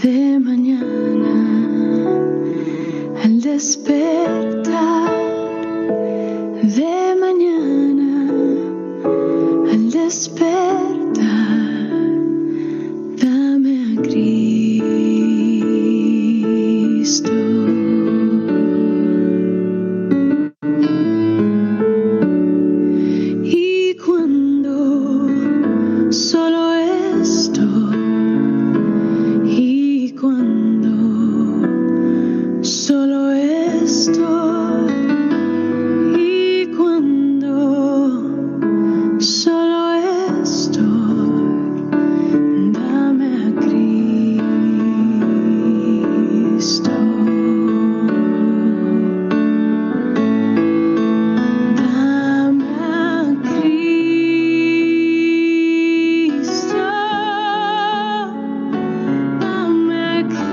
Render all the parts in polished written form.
de mañana al despertar, de mañana al despertar, dame a Cristo. Y cuando solo estoy, y cuando solo estoy, y cuando solo estoy, dame a Cristo. Dame a Cristo. Dame a Cristo.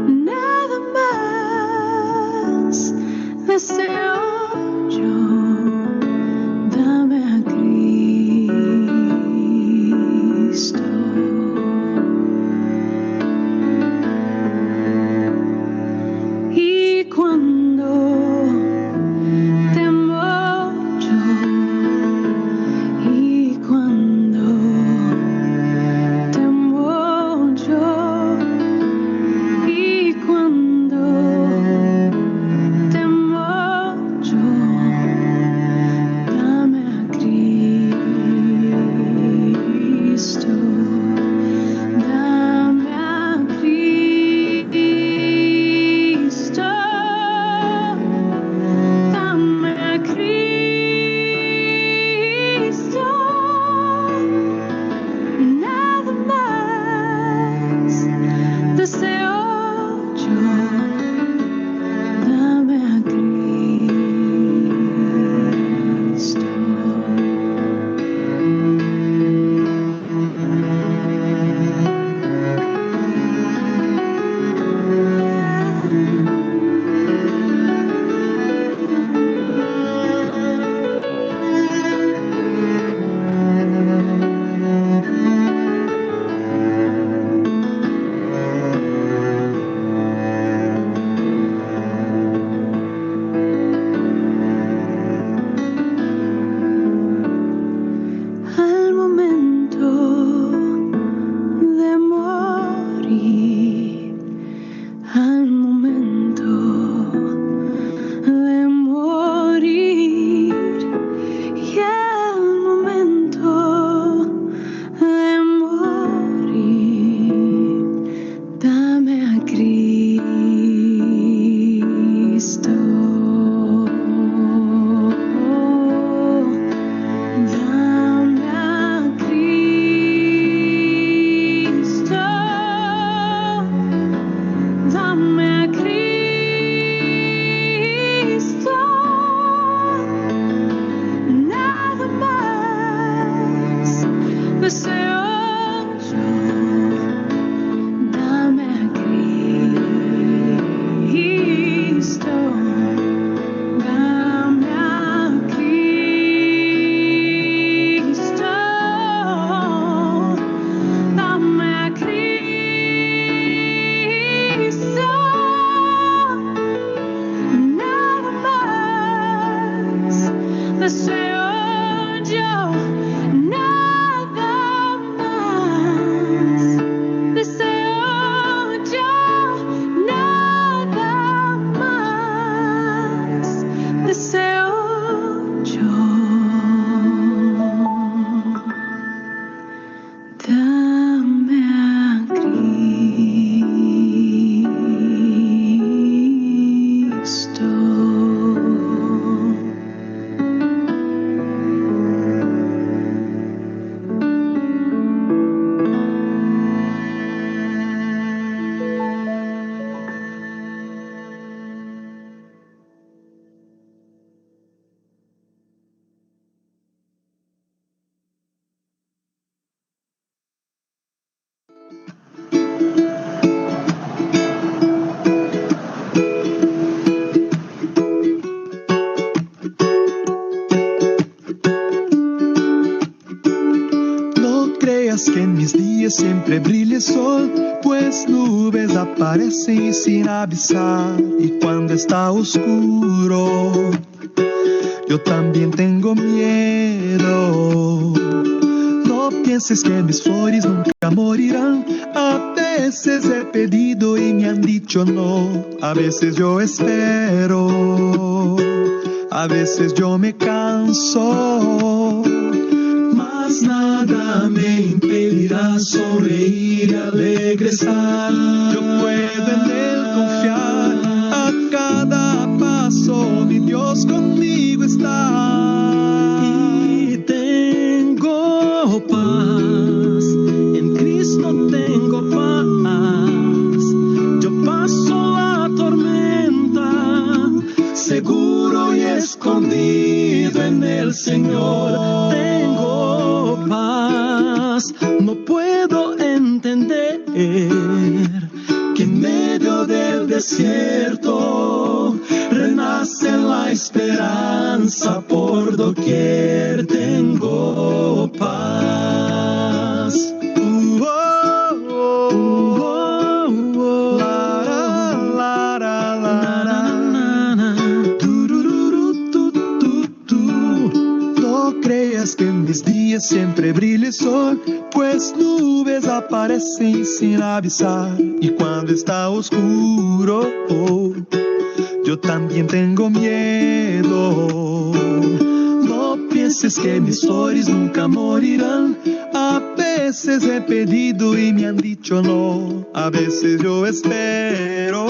Nada más deseo yo. Dame a Cristo. Y cuando temo yo, y cuando temo yo, y cuando temo yo, dame a Cristo. Dame a Cristo. Dame a Cristo. Nada más deseo yo. Dame a Cristo. Al momento de morir, al momento de morir, y al momento de morir, dame a Cristo. Dame a Cristo. Dame a Cristo. Nada más deseo yo. Dame a Cristo. Dame a Cristo. Dame a Cristo. Nada más deseo yo. Nada creas que en mis días siempre brilla el sol, pues nubes aparecen sin avisar. Y cuando está oscuro, yo también tengo miedo. No pienses que mis flores nunca morirán. A veces he pedido y me han dicho no. A veces yo espero, a veces yo me canso. Mas nada me impedirá sonreír y alegre estar. Yo puedo en él confiar. A cada paso mi Dios conmigo está. Y tengo paz, en Cristo tengo paz. Yo paso la tormenta, seguro y escondido en el Señor. Tengo paz, no puedo entender que en medio del desierto renace la esperanza por doquier. Tengo paz. No creas que en mis días siempre brilla el sol, pues nubes aparecen sin avisar. Y cuando está oscuro, yo también tengo miedo. No pienses que mis flores nunca morirán. A veces he pedido y me han dicho no. A veces yo espero,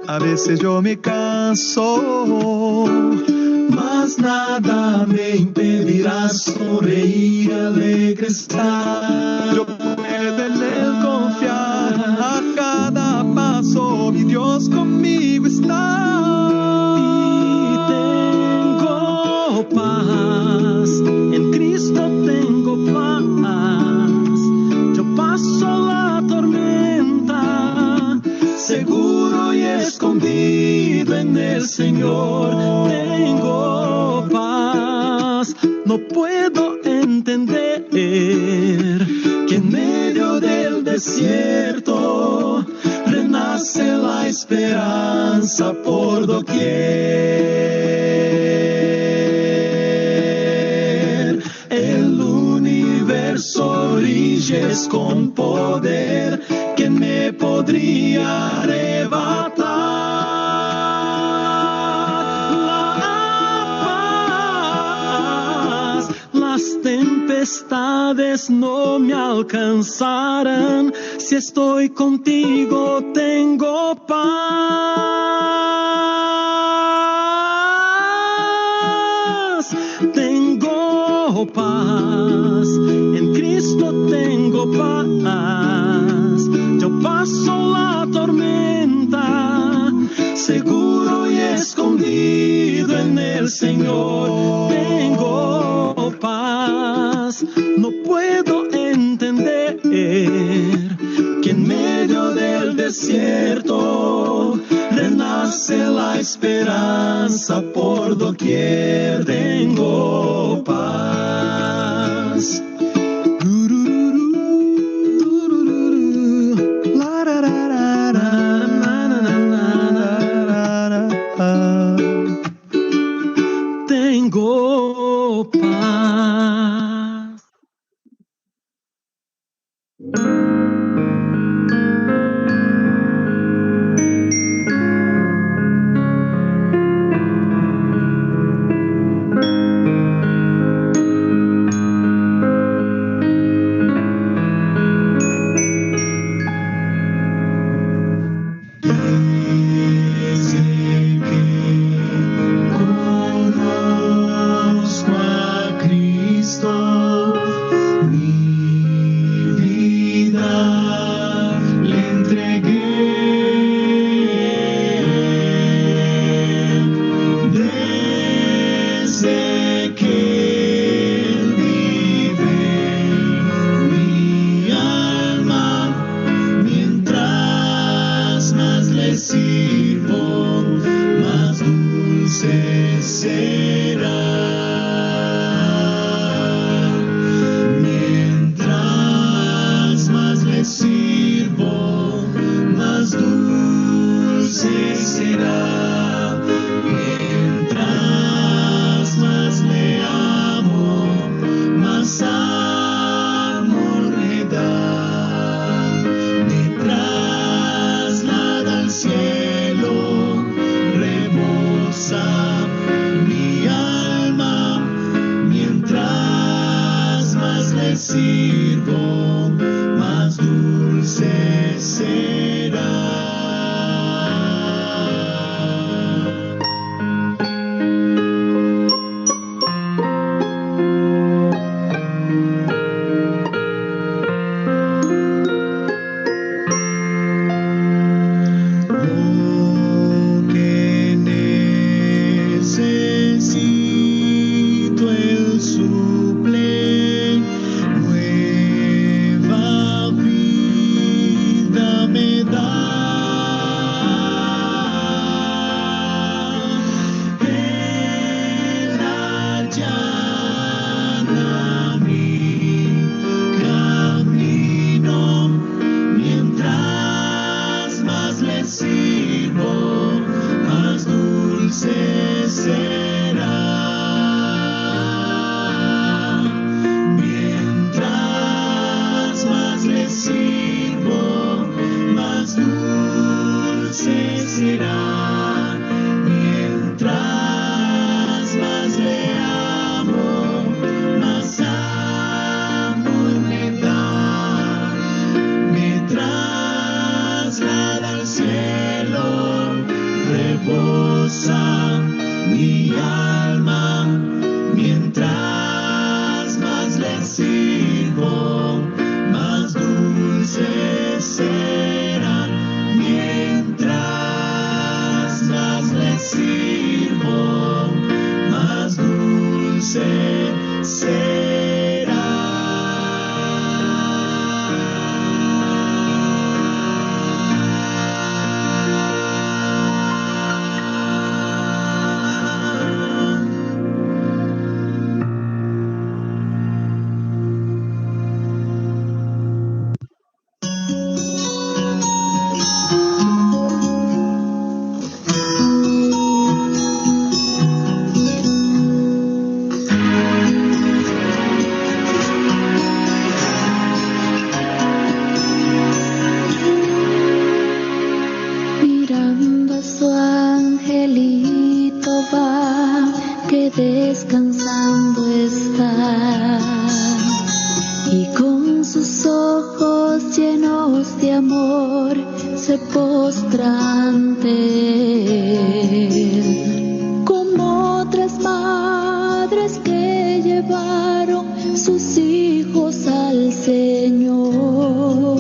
a veces yo me canso. Mas nada me impedirá sonreír y alegre estar. Yo puedo en él confiar. A cada paso mi Dios conmigo está. Y tengo paz, en Cristo tengo paz. Yo paso la tormenta, seguro y escondido en el Señor. Tengo paz, no puedo entender que en medio del desierto renace la esperanza por doquier. El universo riges con poder. ¿Quién me podría arrebatar la paz? Las tempestades no me alcanzarán. Si estoy contigo tengo paz. Tengo paz, en Cristo tengo paz. Yo paso la tormenta, seguro y escondido en el Señor. Tengo paz, no puedo entender que en medio del desierto renace la esperanza por doquier. Tengo paz. Tengo paz. sirvo, más dulce será. Mi alma, mientras más le sirvo, más dulce será. Mientras más le sirvo, más dulce será. Descansando está y con sus ojos llenos de amor se postra ante él, como otras madres que llevaron sus hijos al Señor.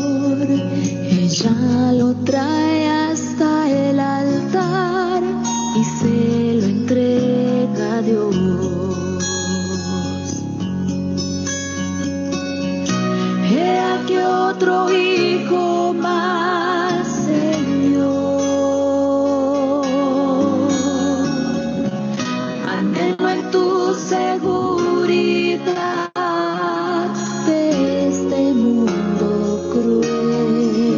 Ella lo trae hasta el altar y se lo entrega a Dios. He aquí otro hijo más, Señor. Anhelo en tu seguridad de este mundo cruel.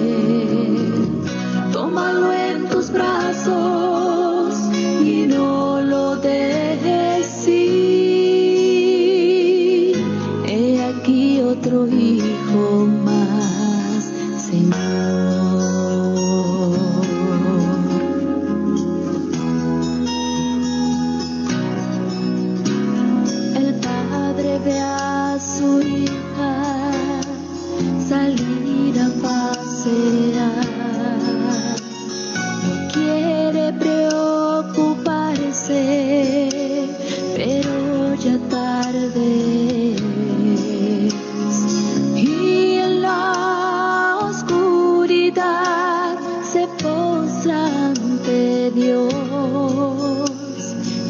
Tómalo en tus brazos y no lo dejes ir. He aquí otro hijo más, Señor. El padre ve a su hija salir a pasear. No quiere preocuparse, pero ya tarde es. Y en la oscuridad se postra ante Dios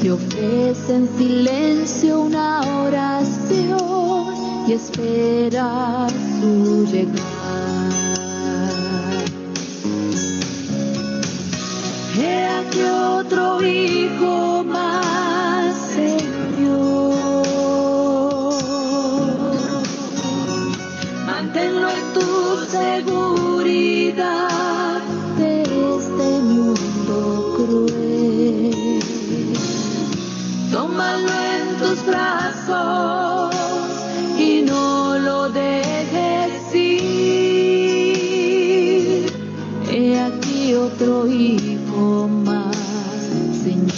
y ofrece en silencio una oración y espera su llegada. He aquí otro hijo más, Señor. Manténlo en tu seguridad de este mundo cruel. Tómalo en tus brazos y no lo dejes ir. He aquí otro hijo más, Señor.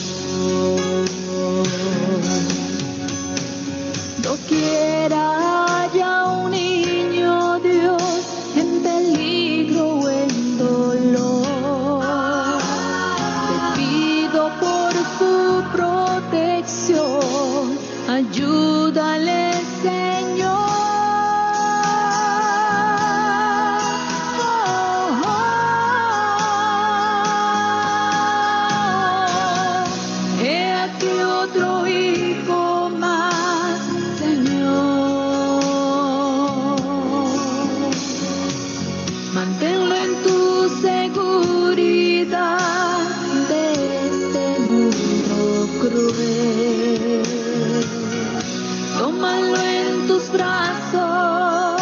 brazos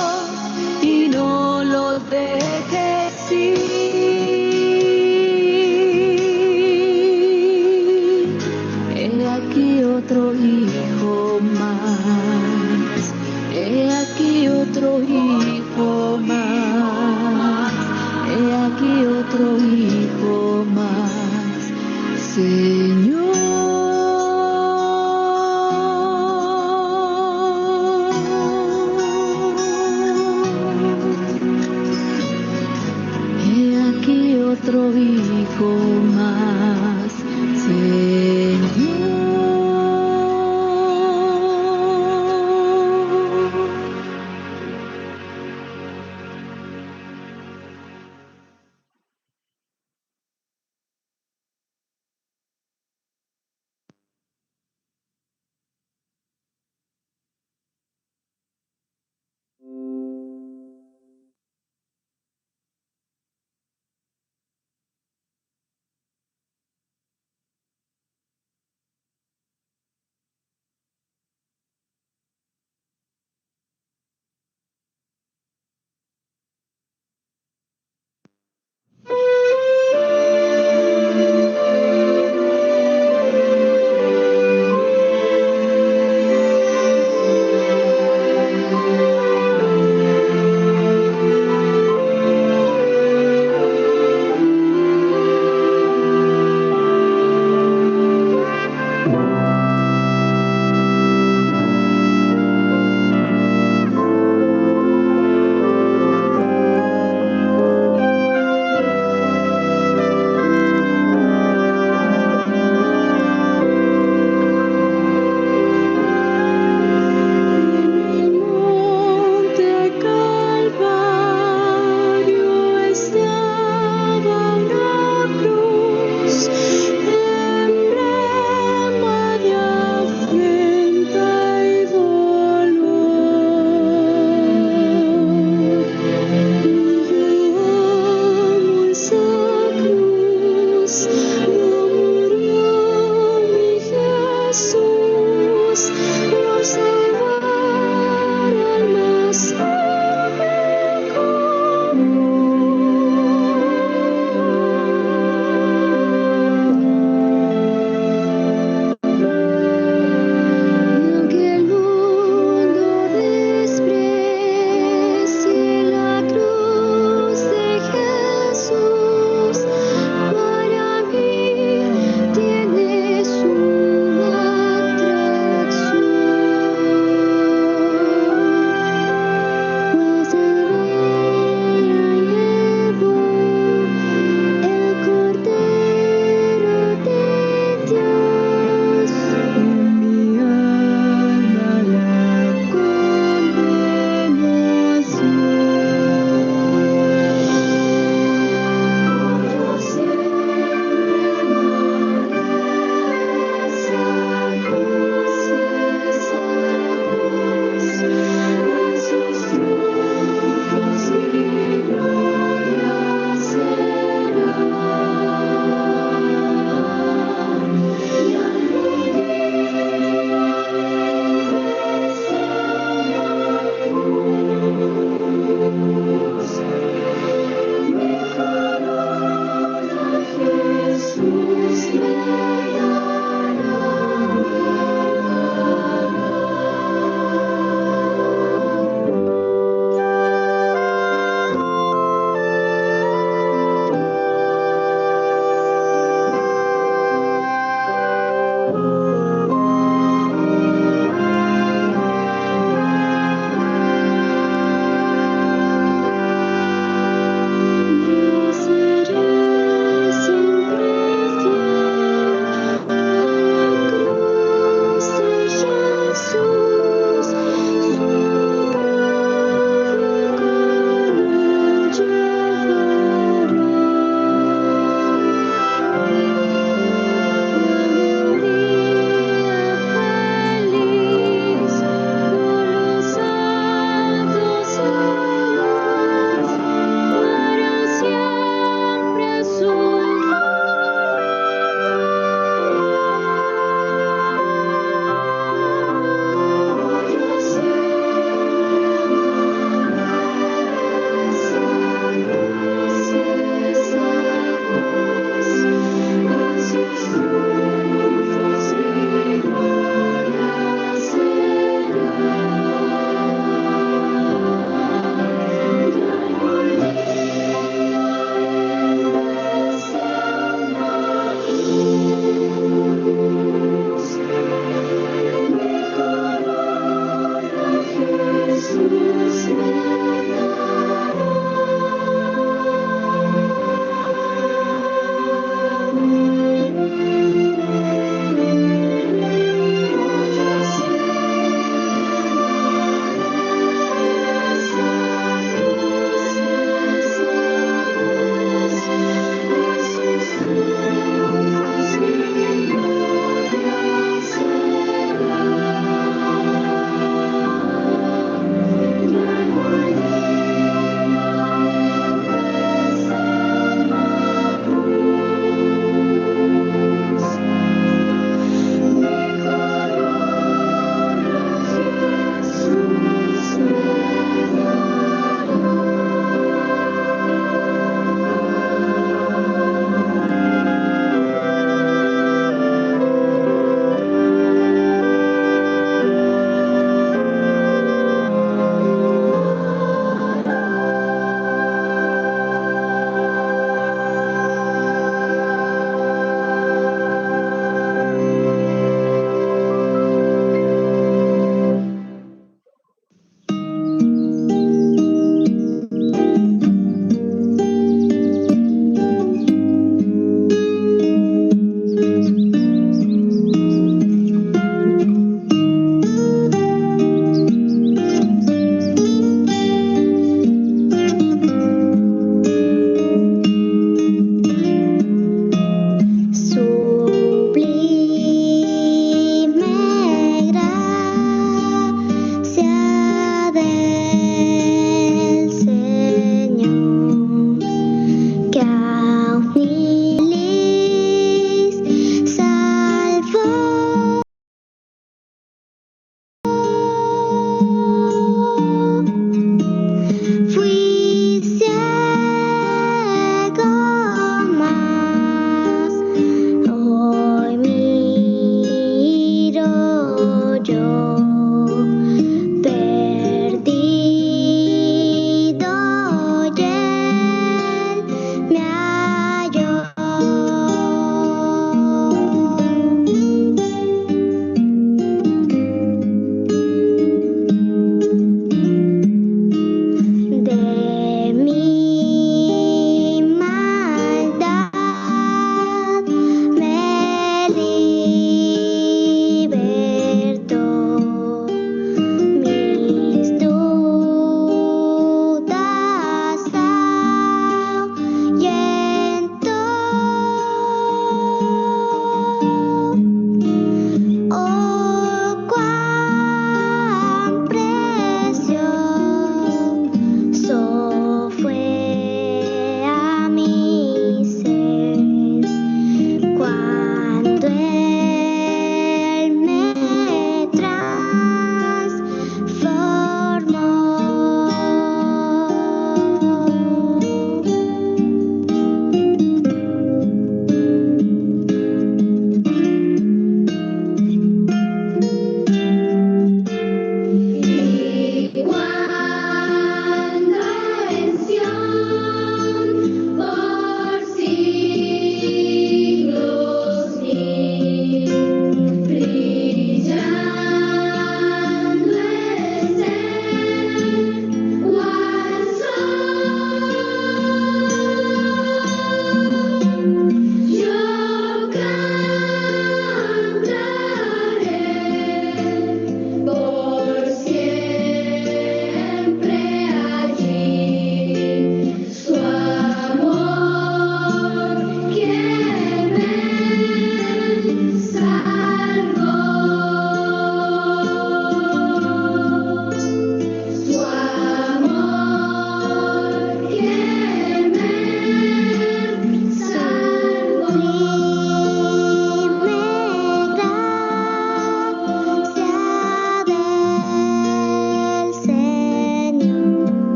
y no lo dejes ir. He aquí otro hijo más, he aquí otro hijo más, he aquí otro hijo más, Señor. He aquí otro hijo más, Señor.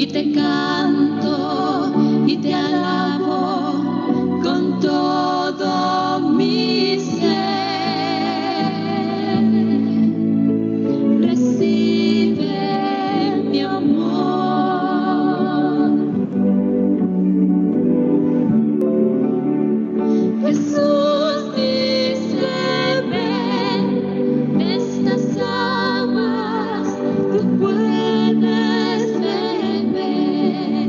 y te canto y te alabo con todo mi ser. Recibe mi amor. Jesús dice, ven, estas aguas tú puedes beber.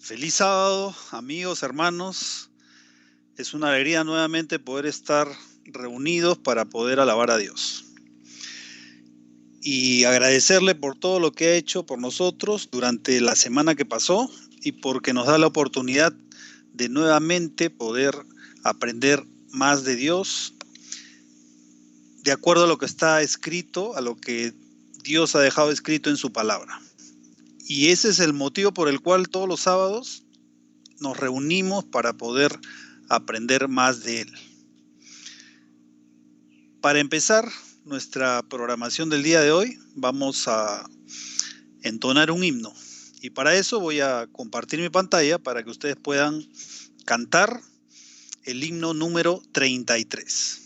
Feliz sábado, amigos, hermanos. Es una alegría nuevamente poder estar reunidos para poder alabar a Dios. Y agradecerle por todo lo que ha hecho por nosotros durante la semana que pasó y porque nos da la oportunidad de nuevamente poder aprender más de Dios de acuerdo a lo que está escrito, a lo que Dios ha dejado escrito en su palabra. Y ese es el motivo por el cual todos los sábados nos reunimos para poder aprender más de Él. Para empezar nuestra programación del día de hoy, vamos a entonar un himno. Y para eso voy a compartir mi pantalla para que ustedes puedan cantar el himno número 33.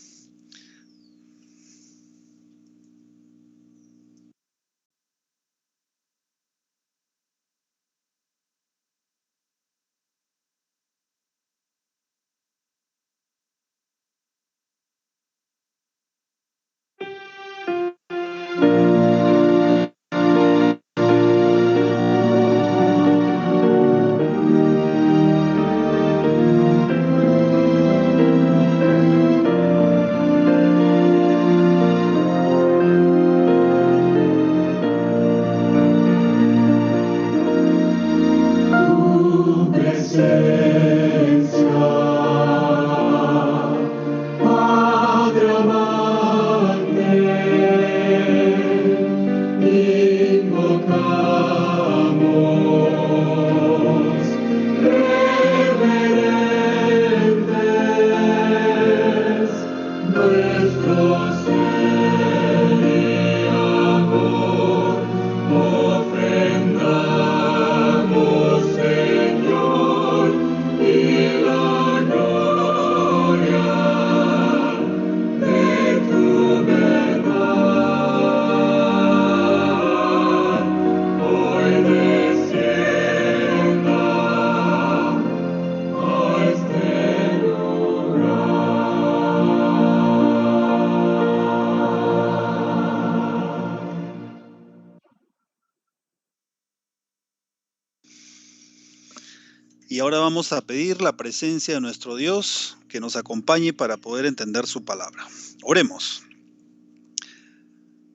Y ahora vamos a pedir la presencia de nuestro Dios que nos acompañe para poder entender su palabra. Oremos.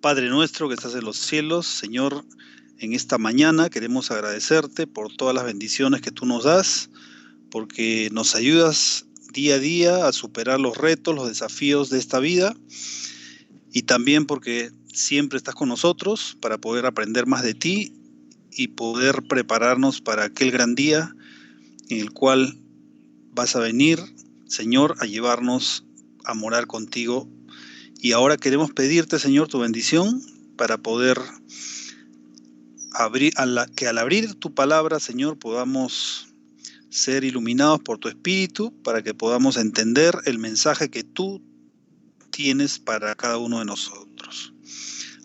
Padre nuestro que estás en los cielos, Señor, en esta mañana queremos agradecerte por todas las bendiciones que tú nos das, porque nos ayudas día a día a superar los retos, los desafíos de esta vida, y también porque siempre estás con nosotros para poder aprender más de ti y poder prepararnos para aquel gran día en el cual vas a venir, Señor, a llevarnos a morar contigo. Y ahora queremos pedirte, Señor, tu bendición para poder que al abrir tu palabra, Señor, podamos ser iluminados por tu Espíritu para que podamos entender el mensaje que tú tienes para cada uno de nosotros.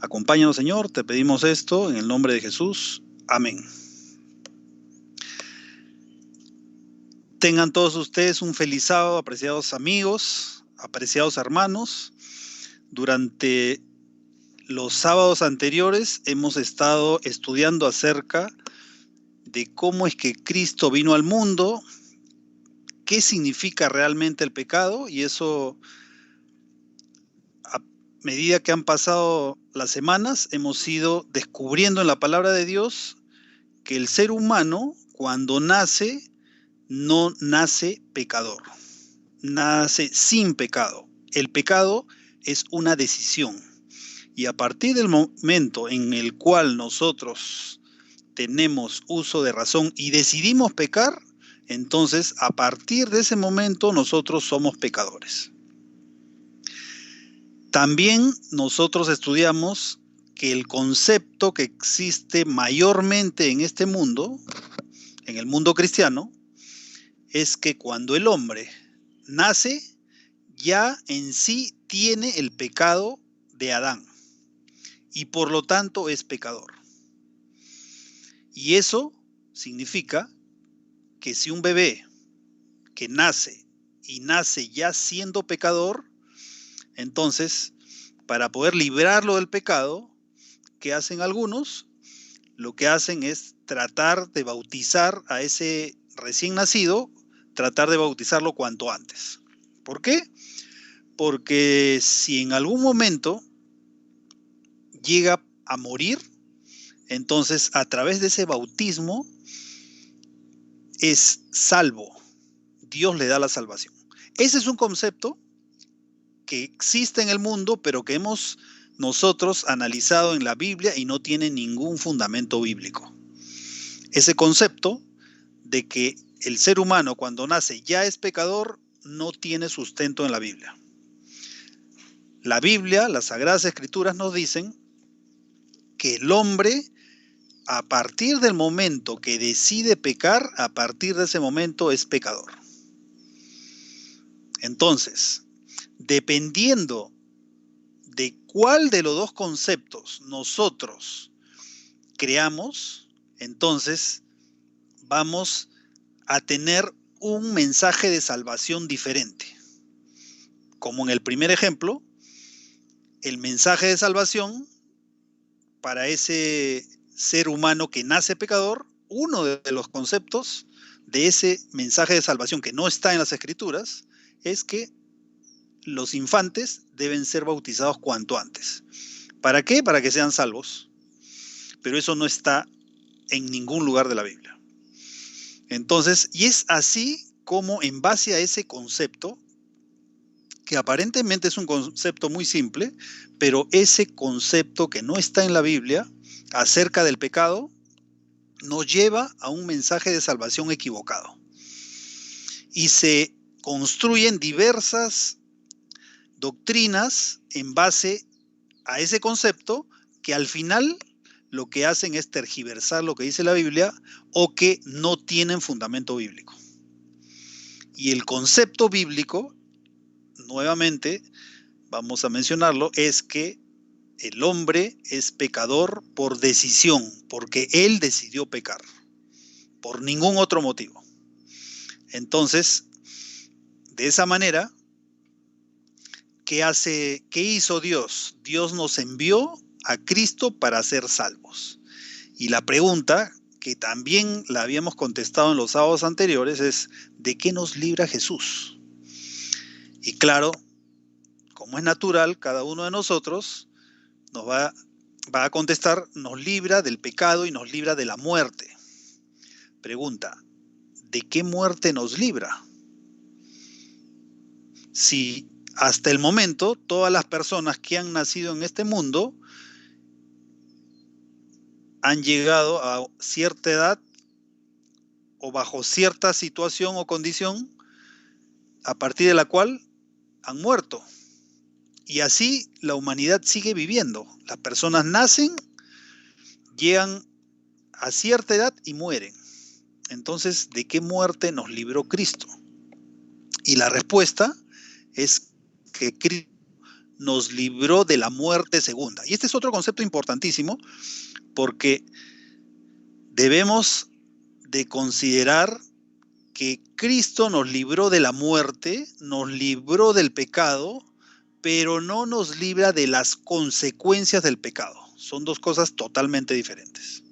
Acompáñanos, Señor, te pedimos esto en el nombre de Jesús. Amén. Tengan todos ustedes un feliz sábado, apreciados amigos, apreciados hermanos. Durante los sábados anteriores hemos estado estudiando acerca de cómo es que Cristo vino al mundo, qué significa realmente el pecado, y eso, a medida que han pasado las semanas, hemos ido descubriendo en la palabra de Dios que el ser humano, cuando nace, no nace pecador, nace sin pecado. El pecado es una decisión, y a partir del momento en el cual nosotros tenemos uso de razón y decidimos pecar, entonces a partir de ese momento nosotros somos pecadores. También nosotros estudiamos que el concepto que existe mayormente en este mundo, en el mundo cristiano, es que cuando el hombre nace, ya en sí tiene el pecado de Adán y por lo tanto es pecador. Y eso significa que si un bebé que nace y nace ya siendo pecador, entonces para poder librarlo del pecado, ¿qué hacen algunos? lo que hacen es tratar de bautizar a ese recién nacido, tratar de bautizarlo cuanto antes. ¿Por qué? Porque si en algún momento llega a morir, entonces a través de ese bautismo es salvo. Dios le da la salvación. Ese es un concepto que existe en el mundo, pero que hemos nosotros analizado en la Biblia y no tiene ningún fundamento bíblico. Ese concepto de que el ser humano cuando nace ya es pecador no tiene sustento en la Biblia. La Biblia, las Sagradas Escrituras nos dicen que el hombre, a partir del momento que decide pecar, a partir de ese momento es pecador. Entonces, dependiendo de cuál de los dos conceptos nosotros creamos, entonces vamos a tener un mensaje de salvación diferente. Como en el primer ejemplo, el mensaje de salvación para ese ser humano que nace pecador, uno de los conceptos de ese mensaje de salvación que no está en las Escrituras es que los infantes deben ser bautizados cuanto antes. ¿Para qué? Para que sean salvos. Pero eso no está en ningún lugar de la Biblia. Entonces, y es así como en base a ese concepto, que aparentemente es un concepto muy simple, pero ese concepto que no está en la Biblia acerca del pecado nos lleva a un mensaje de salvación equivocado. Y se construyen diversas doctrinas en base a ese concepto que al final lo que hacen es tergiversar lo que dice la Biblia o que no tienen fundamento bíblico. Y el concepto bíblico, nuevamente, vamos a mencionarlo, es que el hombre es pecador por decisión, porque él decidió pecar, por ningún otro motivo. Entonces, de esa manera, ¿qué hizo Dios? Dios nos envió a Cristo para ser salvos. Y la pregunta, que también la habíamos contestado en los sábados anteriores, es ¿de qué nos libra Jesús? Y claro, como es natural, cada uno de nosotros nos va a contestar, nos libra del pecado y nos libra de la muerte. Pregunta, ¿de qué muerte nos libra? Si hasta el momento todas las personas que han nacido en este mundo han llegado a cierta edad o bajo cierta situación o condición a partir de la cual han muerto. Y así la humanidad sigue viviendo. Las personas nacen, llegan a cierta edad y mueren. Entonces, ¿de qué muerte nos libró Cristo? Y la respuesta es que Cristo nos libró de la muerte segunda. Y este es otro concepto importantísimo porque debemos de considerar que Cristo nos libró de la muerte, nos libró del pecado, pero no nos libra de las consecuencias del pecado. Son dos cosas totalmente diferentes.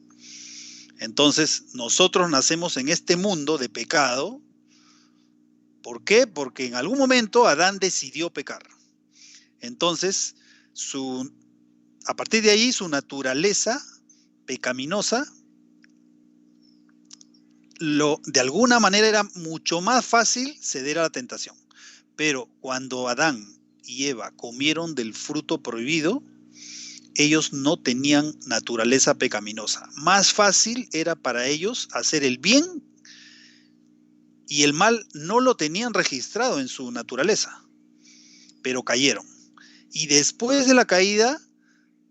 Entonces, nosotros nacemos en este mundo de pecado. ¿Por qué? Porque en algún momento Adán decidió pecar. Entonces, a partir de ahí, su naturaleza pecaminosa, de alguna manera era mucho más fácil ceder a la tentación. Pero cuando Adán y Eva comieron del fruto prohibido, ellos no tenían naturaleza pecaminosa. Más fácil era para ellos hacer el bien y el mal no lo tenían registrado en su naturaleza, pero cayeron. Y después de la caída,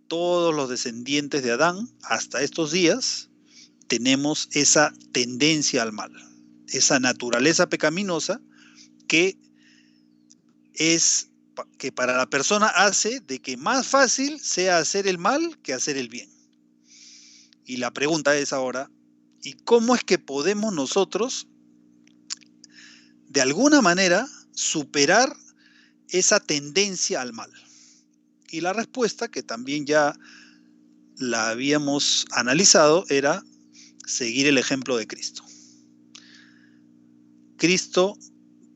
todos los descendientes de Adán, hasta estos días, tenemos esa tendencia al mal, esa naturaleza pecaminosa que para la persona hace de que más fácil sea hacer el mal que hacer el bien. Y la pregunta es ahora, ¿y cómo es que podemos nosotros, de alguna manera, superar esa tendencia al mal? Y la respuesta, que también ya la habíamos analizado, era seguir el ejemplo de Cristo. Cristo,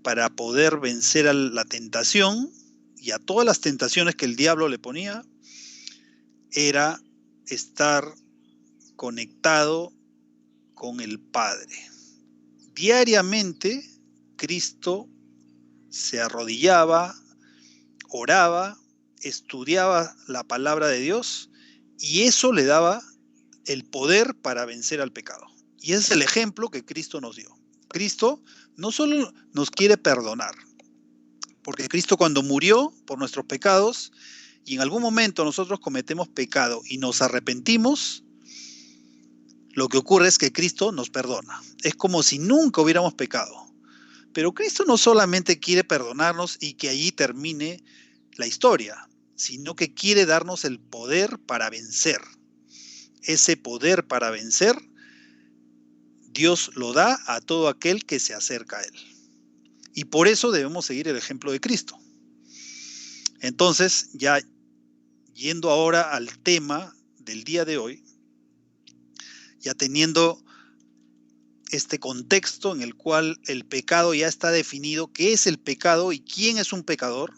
para poder vencer a la tentación y a todas las tentaciones que el diablo le ponía, era estar conectado con el Padre. Diariamente, Cristo se arrodillaba, oraba, estudiaba la palabra de Dios y eso le daba el poder para vencer al pecado. Y ese es el ejemplo que Cristo nos dio. Cristo no solo nos quiere perdonar, porque Cristo cuando murió por nuestros pecados y en algún momento nosotros cometemos pecado y nos arrepentimos, lo que ocurre es que Cristo nos perdona. Es como si nunca hubiéramos pecado. Pero Cristo no solamente quiere perdonarnos y que allí termine la historia, sino que quiere darnos el poder para vencer. Ese poder para vencer, Dios lo da a todo aquel que se acerca a Él. Y por eso debemos seguir el ejemplo de Cristo. Entonces, ya yendo ahora al tema del día de hoy, ya teniendo este contexto en el cual el pecado ya está definido, qué es el pecado y quién es un pecador,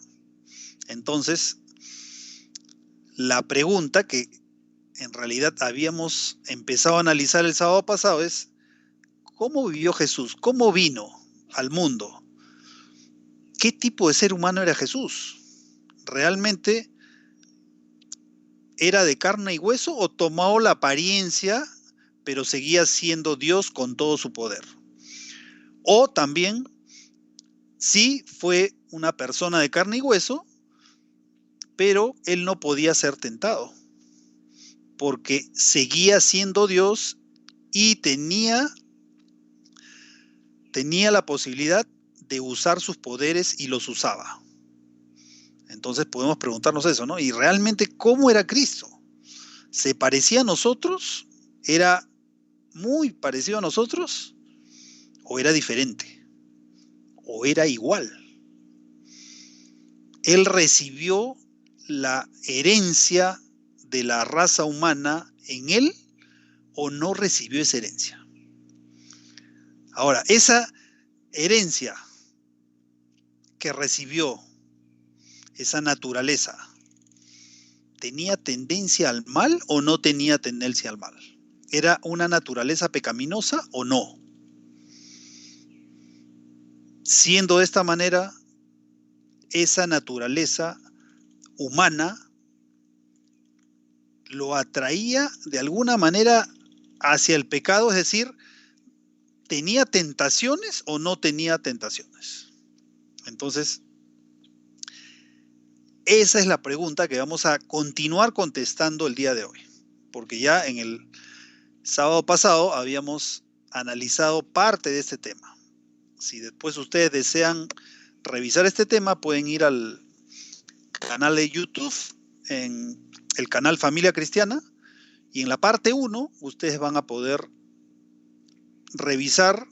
entonces la pregunta que en realidad habíamos empezado a analizar el sábado pasado es: ¿cómo vivió Jesús? ¿Cómo vino al mundo? ¿Qué tipo de ser humano era Jesús? ¿Realmente era de carne y hueso o tomó la apariencia pero seguía siendo Dios con todo su poder? O también, sí fue una persona de carne y hueso, pero él no podía ser tentado, porque seguía siendo Dios y tenía la posibilidad de usar sus poderes y los usaba. Entonces podemos preguntarnos eso, ¿no? ¿Y realmente cómo era Cristo? ¿Se parecía a nosotros? ¿Era muy parecido a nosotros? ¿O era diferente? ¿O era igual? Él recibió la herencia de la raza humana en él o no recibió esa herencia. Ahora, esa herencia que recibió, esa naturaleza, ¿tenía tendencia al mal o no tenía tendencia al mal? ¿Era una naturaleza pecaminosa o no? Siendo de esta manera, esa naturaleza humana lo atraía de alguna manera hacia el pecado, es decir, ¿tenía tentaciones o no tenía tentaciones? Entonces, esa es la pregunta que vamos a continuar contestando el día de hoy, porque ya en el sábado pasado habíamos analizado parte de este tema. Si después ustedes desean revisar este tema, pueden ir al canal de YouTube, en el canal Familia Cristiana, y en la parte 1 ustedes van a poder revisar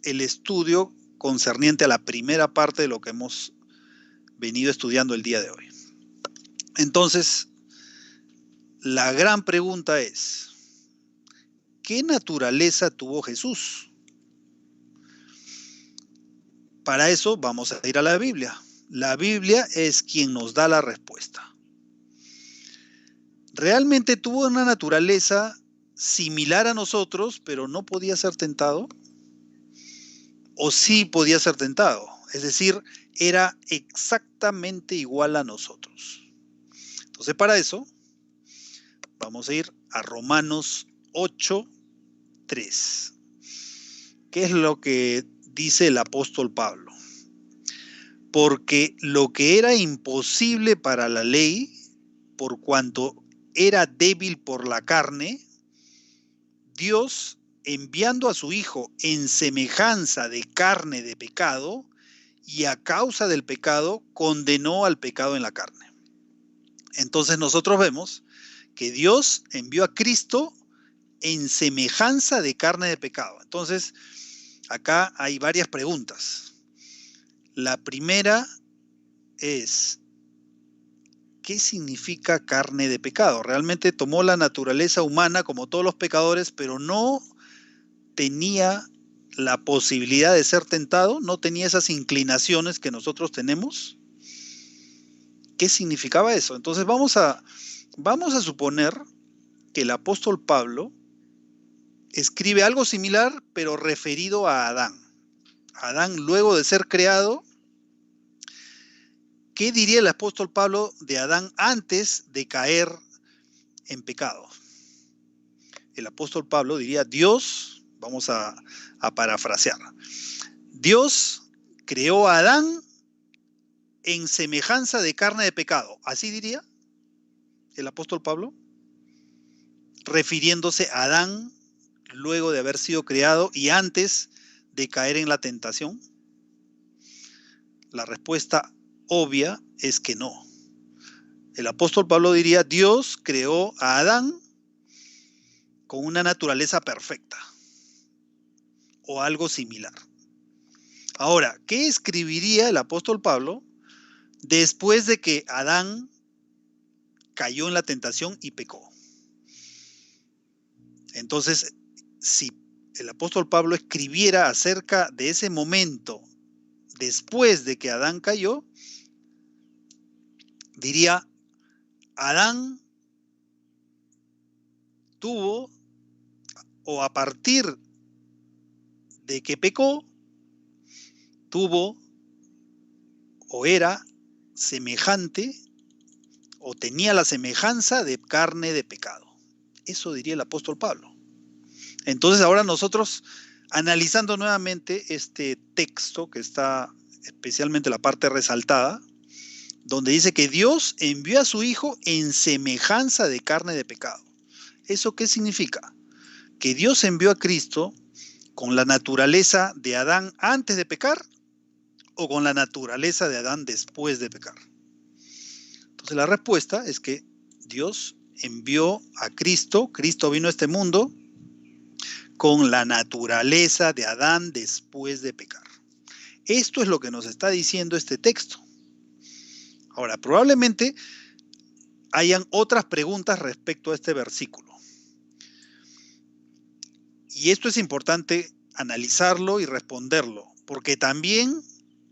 el estudio concerniente a la primera parte de lo que hemos venido estudiando el día de hoy. Entonces, la gran pregunta es: ¿qué naturaleza tuvo Jesús? Para eso vamos a ir a la Biblia. La Biblia es quien nos da la respuesta. ¿Realmente tuvo una naturaleza similar a nosotros, pero no podía ser tentado? ¿O sí podía ser tentado? Es decir, era exactamente igual a nosotros. Entonces, para eso, vamos a ir a Romanos 8:3. ¿Qué es lo que dice el apóstol Pablo? Porque lo que era imposible para la ley, por cuanto era débil por la carne, Dios, enviando a su Hijo en semejanza de carne de pecado, y a causa del pecado, condenó al pecado en la carne. Entonces nosotros vemos que Dios envió a Cristo en semejanza de carne de pecado. Entonces, acá hay varias preguntas. La primera es: ¿qué significa carne de pecado? Realmente tomó la naturaleza humana como todos los pecadores, pero no tenía la posibilidad de ser tentado, no tenía esas inclinaciones que nosotros tenemos. ¿Qué significaba eso? Entonces vamos a suponer que el apóstol Pablo escribe algo similar, pero referido a Adán. Adán, luego de ser creado, ¿qué diría el apóstol Pablo de Adán antes de caer en pecado? El apóstol Pablo diría, Dios, vamos a parafrasear, Dios creó a Adán en semejanza de carne de pecado. ¿Así diría el apóstol Pablo? Refiriéndose a Adán luego de haber sido creado y antes de caer en la tentación. La respuesta obvia es que no. El apóstol Pablo diría, Dios creó a Adán con una naturaleza perfecta o algo similar. Ahora, ¿qué escribiría el apóstol Pablo después de que Adán cayó en la tentación y pecó? Entonces, si el apóstol Pablo escribiera acerca de ese momento después de que Adán cayó, diría, Adán tuvo, o a partir de que pecó, tuvo o era semejante o tenía la semejanza de carne de pecado. Eso diría el apóstol Pablo. Entonces ahora nosotros, analizando nuevamente este texto que está especialmente la parte resaltada, donde dice que Dios envió a su Hijo en semejanza de carne de pecado. ¿Eso qué significa? Que Dios envió a Cristo con la naturaleza de Adán antes de pecar o con la naturaleza de Adán después de pecar. Entonces la respuesta es que Dios envió a Cristo, Cristo vino a este mundo con la naturaleza de Adán después de pecar. Esto es lo que nos está diciendo este texto. Ahora, probablemente hayan otras preguntas respecto a este versículo. Y esto es importante analizarlo y responderlo, porque también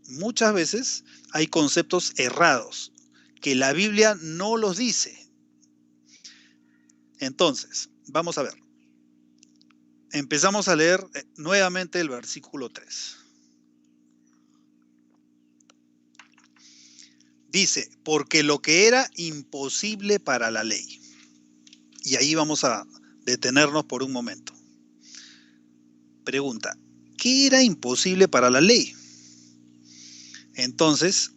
muchas veces hay conceptos errados que la Biblia no los dice. Entonces, vamos a ver. Empezamos a leer nuevamente el versículo 3. Dice, porque lo que era imposible para la ley. Y ahí vamos a detenernos por un momento. Pregunta, ¿qué era imposible para la ley? Entonces,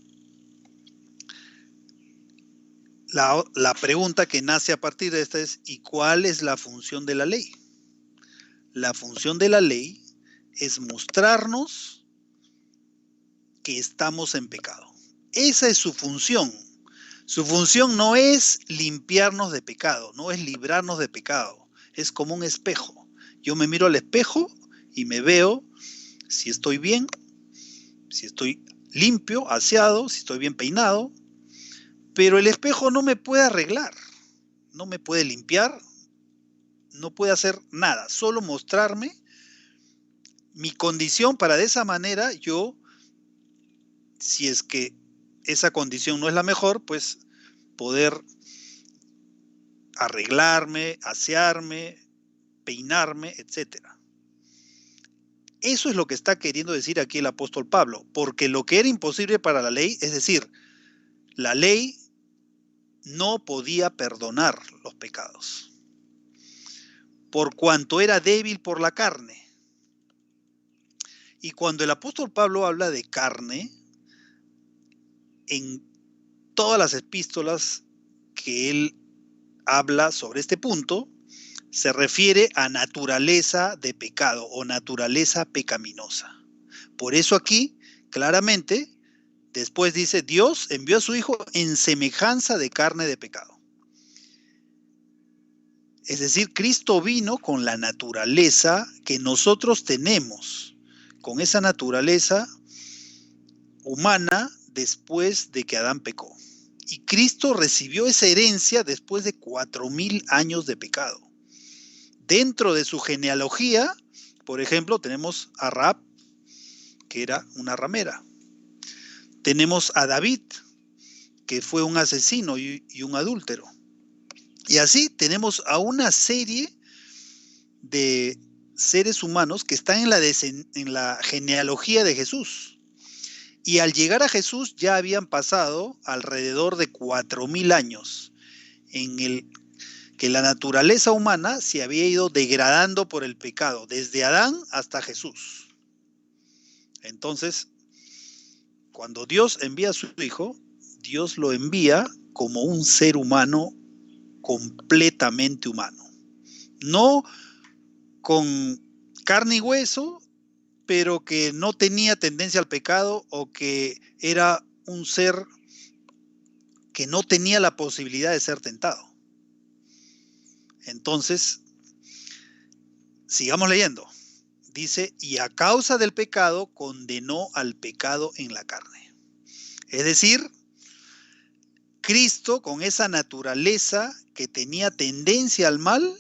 la pregunta que nace a partir de esta es, ¿y cuál es la función de la ley? La función de la ley es mostrarnos que estamos en pecado. Esa es su función. Su función no es limpiarnos de pecado, no es librarnos de pecado. Es como un espejo. Yo me miro al espejo y me veo si estoy bien, si estoy limpio, aseado, si estoy bien peinado. Pero el espejo no me puede arreglar, no me puede limpiar, no puede hacer nada, solo mostrarme mi condición para de esa manera yo, si es que esa condición no es la mejor, pues poder arreglarme, asearme, peinarme, etc. Eso es lo que está queriendo decir aquí el apóstol Pablo, porque lo que era imposible para la ley, es decir, la ley no podía perdonar los pecados, por cuanto era débil por la carne. Y cuando el apóstol Pablo habla de carne, en todas las epístolas que él habla sobre este punto, se refiere a naturaleza de pecado o naturaleza pecaminosa. Por eso aquí, claramente, después dice, Dios envió a su Hijo en semejanza de carne de pecado. Es decir, Cristo vino con la naturaleza que nosotros tenemos, con esa naturaleza humana después de que Adán pecó. Y Cristo recibió esa herencia después de 4000 años de pecado. Dentro de su genealogía, por ejemplo, tenemos a Rahab, que era una ramera. Tenemos a David, que fue un asesino y un adúltero. Y así tenemos a una serie de seres humanos que están en la genealogía de Jesús. Y al llegar a Jesús ya habían pasado alrededor de 4000 años en el que la naturaleza humana se había ido degradando por el pecado, desde Adán hasta Jesús. Entonces, cuando Dios envía a su Hijo, Dios lo envía como un ser humano completamente humano. No con carne y hueso, pero que no tenía tendencia al pecado o que era un ser que no tenía la posibilidad de ser tentado. Entonces, sigamos leyendo. Dice, y a causa del pecado condenó al pecado en la carne. Es decir, Cristo, con esa naturaleza que tenía tendencia al mal,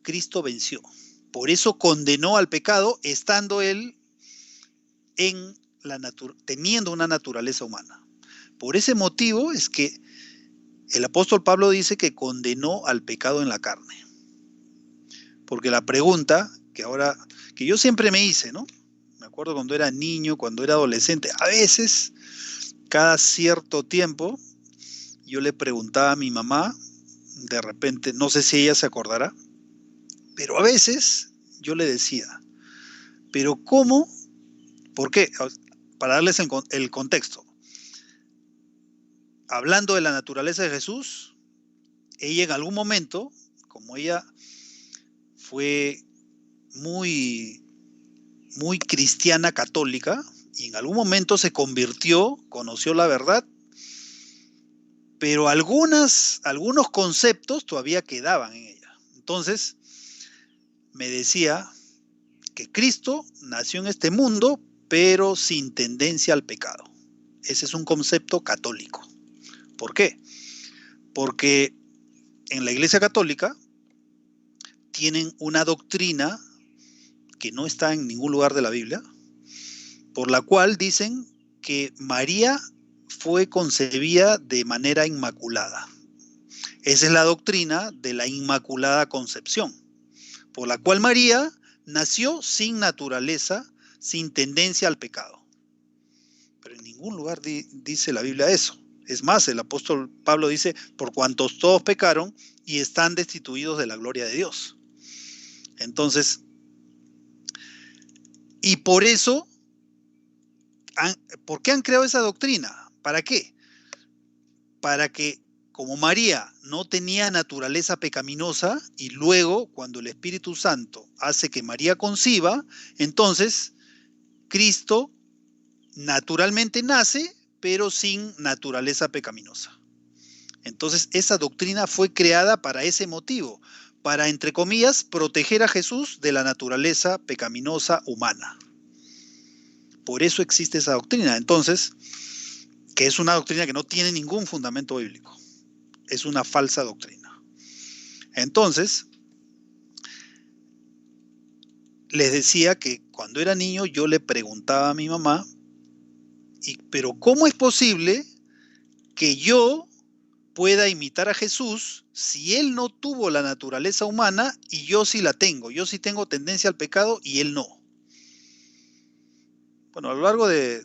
Cristo venció. Por eso condenó al pecado, estando él teniendo una naturaleza humana. Por ese motivo es que el apóstol Pablo dice que condenó al pecado en la carne. Porque la pregunta que yo siempre me hice, ¿no? Me acuerdo cuando era niño, cuando era adolescente, a veces, cada cierto tiempo, yo le preguntaba a mi mamá, de repente, no sé si ella se acordará, pero a veces yo le decía, pero ¿cómo? ¿Por qué? Para darles el contexto. Hablando de la naturaleza de Jesús, ella en algún momento, como ella fue muy cristiana católica, y en algún momento se convirtió, conoció la verdad, pero algunos conceptos todavía quedaban en ella. Entonces, me decía que Cristo nació en este mundo, pero sin tendencia al pecado. Ese es un concepto católico. ¿Por qué? Porque en la Iglesia Católica tienen una doctrina que no está en ningún lugar de la Biblia, por la cual dicen que María fue concebida de manera inmaculada. Esa es la doctrina de la Inmaculada Concepción, por la cual María nació sin naturaleza, sin tendencia al pecado. Pero en ningún lugar dice la Biblia eso. Es más, el apóstol Pablo dice, por cuantos todos pecaron y están destituidos de la gloria de Dios. Entonces, y por eso, ¿por qué han creado esa doctrina? ¿Para qué? Para que, como María no tenía naturaleza pecaminosa, y luego, cuando el Espíritu Santo hace que María conciba, entonces Cristo naturalmente nace, pero sin naturaleza pecaminosa. Entonces, esa doctrina fue creada para ese motivo, para, entre comillas, proteger a Jesús de la naturaleza pecaminosa humana. Por eso existe esa doctrina. Entonces, que es una doctrina que no tiene ningún fundamento bíblico. Es una falsa doctrina. Entonces, les decía que cuando era niño yo le preguntaba a mi mamá, pero ¿cómo es posible que yo pueda imitar a Jesús si él no tuvo la naturaleza humana y yo sí la tengo? Yo sí tengo tendencia al pecado y él no. Bueno, a lo largo de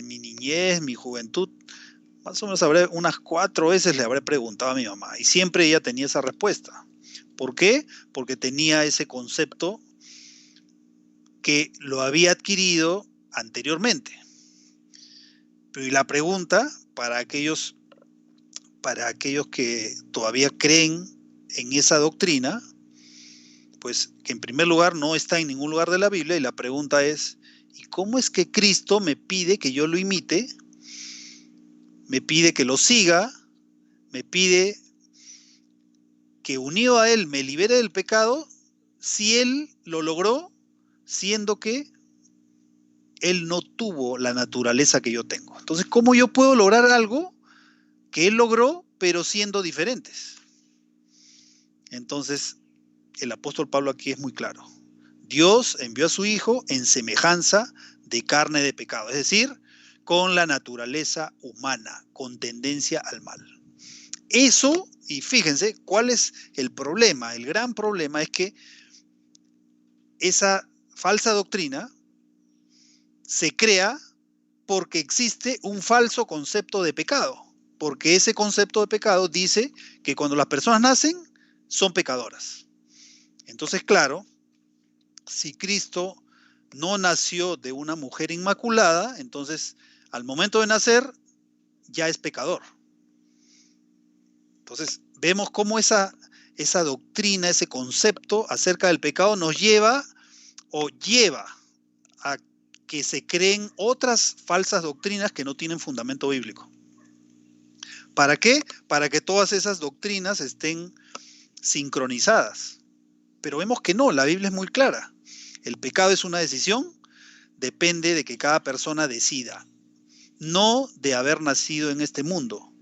mi niñez, mi juventud, más o menos unas 4 veces le habré preguntado a mi mamá y siempre ella tenía esa respuesta. ¿Por qué? Porque tenía ese concepto que lo había adquirido anteriormente. Pero y la pregunta para aquellos que todavía creen en esa doctrina, pues que en primer lugar no está en ningún lugar de la Biblia, y la pregunta es, ¿y cómo es que Cristo me pide que yo lo imite? Me pide que lo siga, me pide que unido a él me libere del pecado, si él lo logró, siendo que él no tuvo la naturaleza que yo tengo. Entonces, ¿cómo yo puedo lograr algo que Él logró, pero siendo diferentes. Entonces, el apóstol Pablo aquí es muy claro. Dios envió a su Hijo en semejanza de carne de pecado, es decir, con la naturaleza humana, con tendencia al mal. Eso, y fíjense, ¿cuál es el problema? El gran problema es que esa falsa doctrina se crea porque existe un falso concepto de pecado, porque ese concepto de pecado dice que cuando las personas nacen son pecadoras. Entonces, claro, si Cristo no nació de una mujer inmaculada, entonces al momento de nacer ya es pecador. Entonces vemos cómo esa doctrina, ese concepto acerca del pecado nos lleva a que se creen otras falsas doctrinas que no tienen fundamento bíblico. ¿Para qué? Para que todas esas doctrinas estén sincronizadas. Pero vemos que no, la Biblia es muy clara. El pecado es una decisión, depende de que cada persona decida, no de haber nacido en este mundo.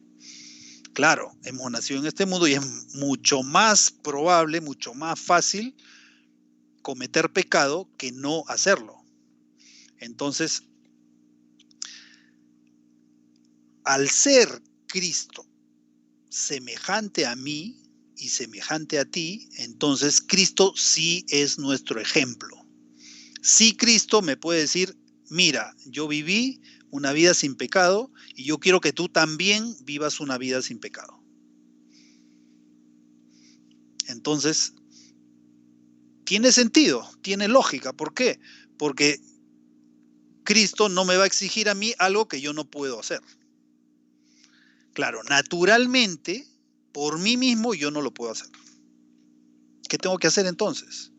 Claro, hemos nacido en este mundo y es mucho más probable, mucho más fácil cometer pecado que no hacerlo. Entonces, al ser Cristo semejante a mí y semejante a ti, entonces Cristo sí es nuestro ejemplo. Sí, Cristo me puede decir, mira, yo viví una vida sin pecado y yo quiero que tú también vivas una vida sin pecado. Entonces, tiene sentido, tiene lógica. ¿Por qué? Porque Cristo no me va a exigir a mí algo que yo no puedo hacer. Claro, naturalmente, por mí mismo yo no lo puedo hacer. ¿Qué tengo que hacer entonces?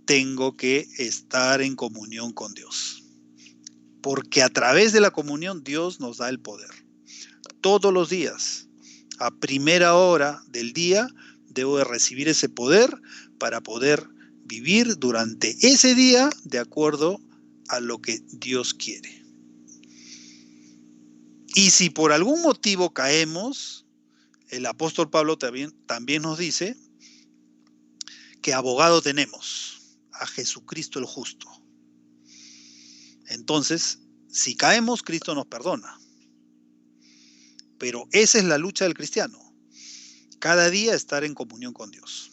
Tengo que estar en comunión con Dios. Porque a través de la comunión Dios nos da el poder. Todos los días, a primera hora del día, debo de recibir ese poder para poder vivir durante ese día de acuerdo a lo que Dios quiere. Y si por algún motivo caemos, el apóstol Pablo también nos dice que abogado tenemos, a Jesucristo el justo. Entonces, si caemos, Cristo nos perdona. Pero esa es la lucha del cristiano. Cada día estar en comunión con Dios.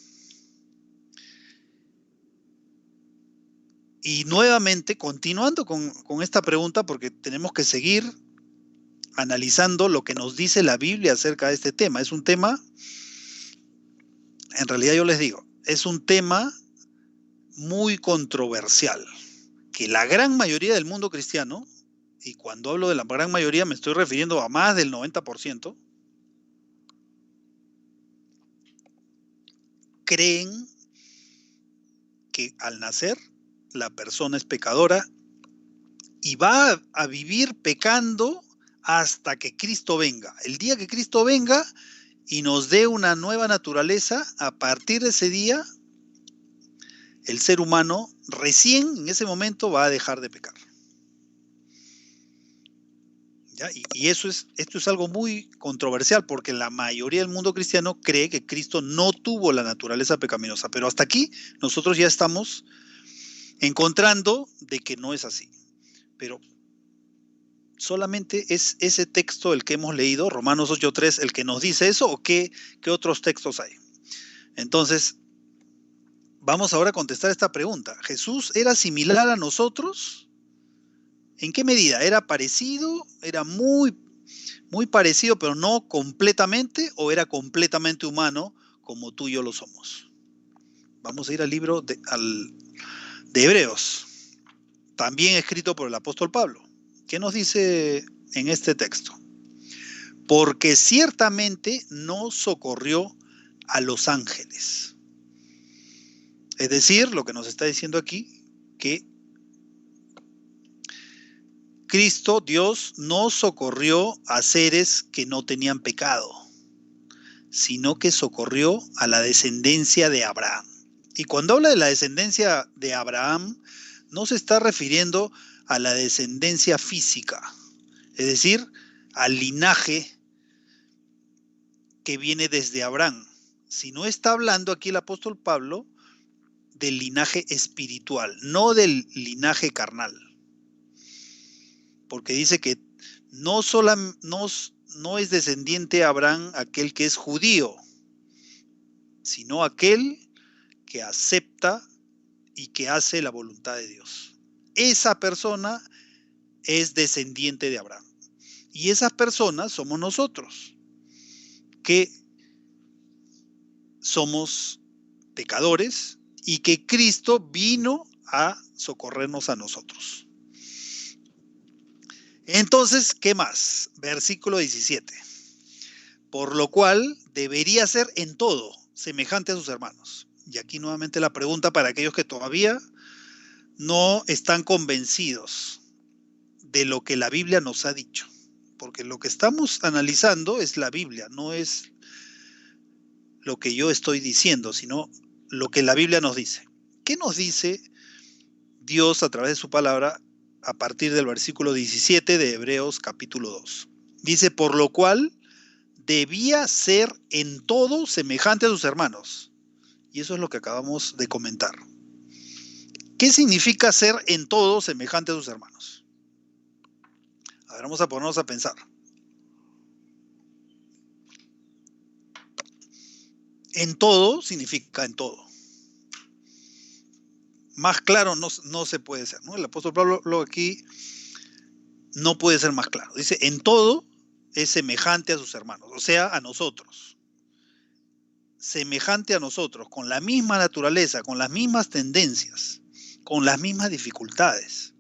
Y nuevamente, continuando con esta pregunta, porque tenemos que seguir analizando lo que nos dice la Biblia acerca de este tema. Es un tema, en realidad yo les digo, es un tema muy controversial, que la gran mayoría del mundo cristiano, y cuando hablo de la gran mayoría me estoy refiriendo a más del 90%, creen que al nacer la persona es pecadora y va a vivir pecando hasta que Cristo venga. El día que Cristo venga y nos dé una nueva naturaleza, a partir de ese día, el ser humano recién en ese momento va a dejar de pecar. ¿Ya? Y esto es algo muy controversial, porque la mayoría del mundo cristiano cree que Cristo no tuvo la naturaleza pecaminosa. Pero hasta aquí nosotros ya estamos encontrando de que no es así. Pero solamente es ese texto el que hemos leído, Romanos 8:3, el que nos dice eso, o qué otros textos hay. Entonces, vamos ahora a contestar esta pregunta. ¿Jesús era similar a nosotros? ¿En qué medida? ¿Era parecido? ¿Era muy, muy parecido, pero no completamente? ¿O era completamente humano, como tú y yo lo somos? Vamos a ir al libro de Hebreos, también escrito por el apóstol Pablo. ¿Qué nos dice en este texto? Porque ciertamente no socorrió a los ángeles. Es decir, lo que nos está diciendo aquí, que Cristo, Dios, no socorrió a seres que no tenían pecado, sino que socorrió a la descendencia de Abraham. Y cuando habla de la descendencia de Abraham, no se está refiriendo a la descendencia física, es decir, al linaje que viene desde Abraham, sino está hablando aquí el apóstol Pablo del linaje espiritual, no del linaje carnal. Porque dice que no es descendiente de Abraham aquel que es judío, sino aquel que acepta y que hace la voluntad de Dios. Esa persona es descendiente de Abraham. Y esas personas somos nosotros, que somos pecadores y que Cristo vino a socorrernos a nosotros. Entonces, ¿qué más? Versículo 17. Por lo cual debería ser en todo semejante a sus hermanos. Y aquí nuevamente la pregunta para aquellos que todavía no están convencidos de lo que la Biblia nos ha dicho. Porque lo que estamos analizando es la Biblia, no es lo que yo estoy diciendo, sino lo que la Biblia nos dice. ¿Qué nos dice Dios a través de su palabra a partir del versículo 17 de Hebreos capítulo 2? Dice, por lo cual debía ser en todo semejante a sus hermanos. Y eso es lo que acabamos de comentar. ¿Qué significa ser en todo semejante a sus hermanos? A ver, vamos a ponernos a pensar. En todo significa en todo. Más claro no se puede ser, ¿no? El apóstol Pablo aquí no puede ser más claro. Dice, en todo es semejante a sus hermanos, o sea, a nosotros. Semejante a nosotros, con la misma naturaleza, con las mismas tendencias, con las mismas dificultades.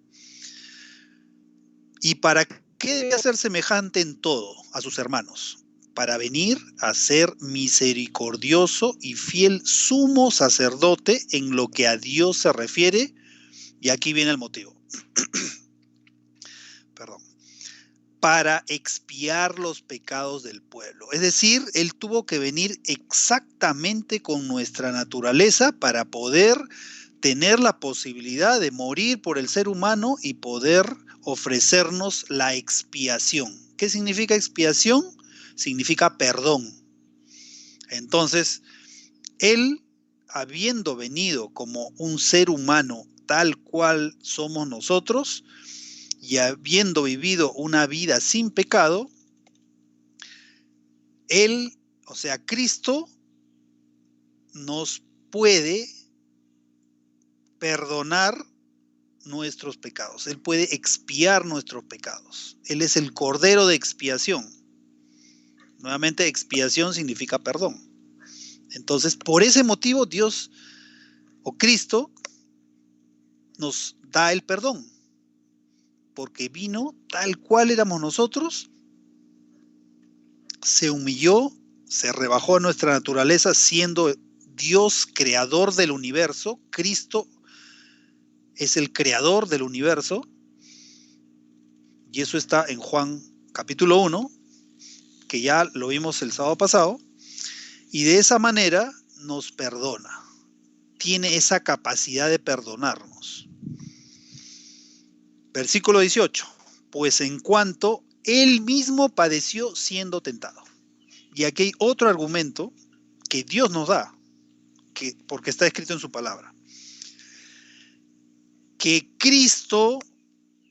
¿Y para qué debe ser semejante en todo a sus hermanos? Para venir a ser misericordioso y fiel sumo sacerdote en lo que a Dios se refiere. Y aquí viene el motivo. Perdón. Para expiar los pecados del pueblo. Es decir, Él tuvo que venir exactamente con nuestra naturaleza para poder tener la posibilidad de morir por el ser humano y poder ofrecernos la expiación. ¿Qué significa expiación? Significa perdón. Entonces, Él, habiendo venido como un ser humano tal cual somos nosotros, y habiendo vivido una vida sin pecado, Él, o sea, Cristo, nos puede perdonar nuestros pecados. Él puede expiar nuestros pecados. Él es el Cordero de expiación. Nuevamente, expiación significa perdón. Entonces, por ese motivo, Dios o Cristo nos da el perdón. Porque vino tal cual éramos nosotros, se humilló, se rebajó a nuestra naturaleza siendo Dios creador del universo. Cristo es el creador del universo. Y eso está en Juan capítulo 1, que ya lo vimos el sábado pasado. Y de esa manera nos perdona. Tiene esa capacidad de perdonarnos. Versículo 18. Pues en cuanto Él mismo padeció siendo tentado. Y aquí hay otro argumento que Dios nos da, porque está escrito en su palabra. Que Cristo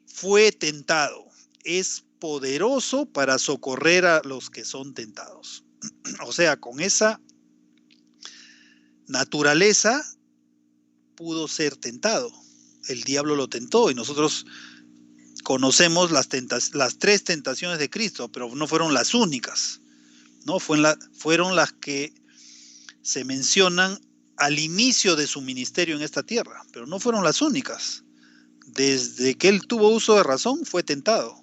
fue tentado. Es poderoso para socorrer a los que son tentados. O sea, con esa naturaleza pudo ser tentado. El diablo lo tentó y nosotros conocemos las tres tentaciones de Cristo, pero no fueron las únicas, ¿no? Fueron las que se mencionan al inicio de su ministerio en esta tierra, pero no fueron las únicas. Desde que Él tuvo uso de razón, fue tentado.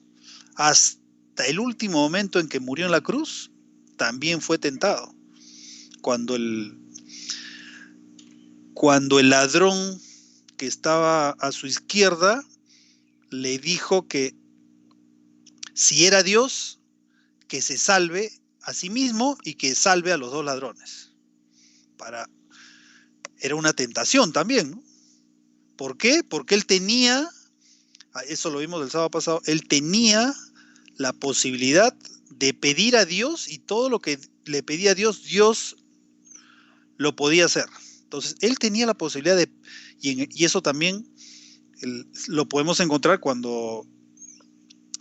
Hasta el último momento en que murió en la cruz, también fue tentado. Cuando el ladrón que estaba a su izquierda le dijo que si era Dios, que se salve a sí mismo y que salve a los dos ladrones. Era una tentación también, ¿no? ¿Por qué? Porque él tenía, eso lo vimos el sábado pasado, él tenía la posibilidad de pedir a Dios y todo lo que le pedía a Dios, Dios lo podía hacer. Entonces, él tenía la posibilidad de, y eso también lo podemos encontrar cuando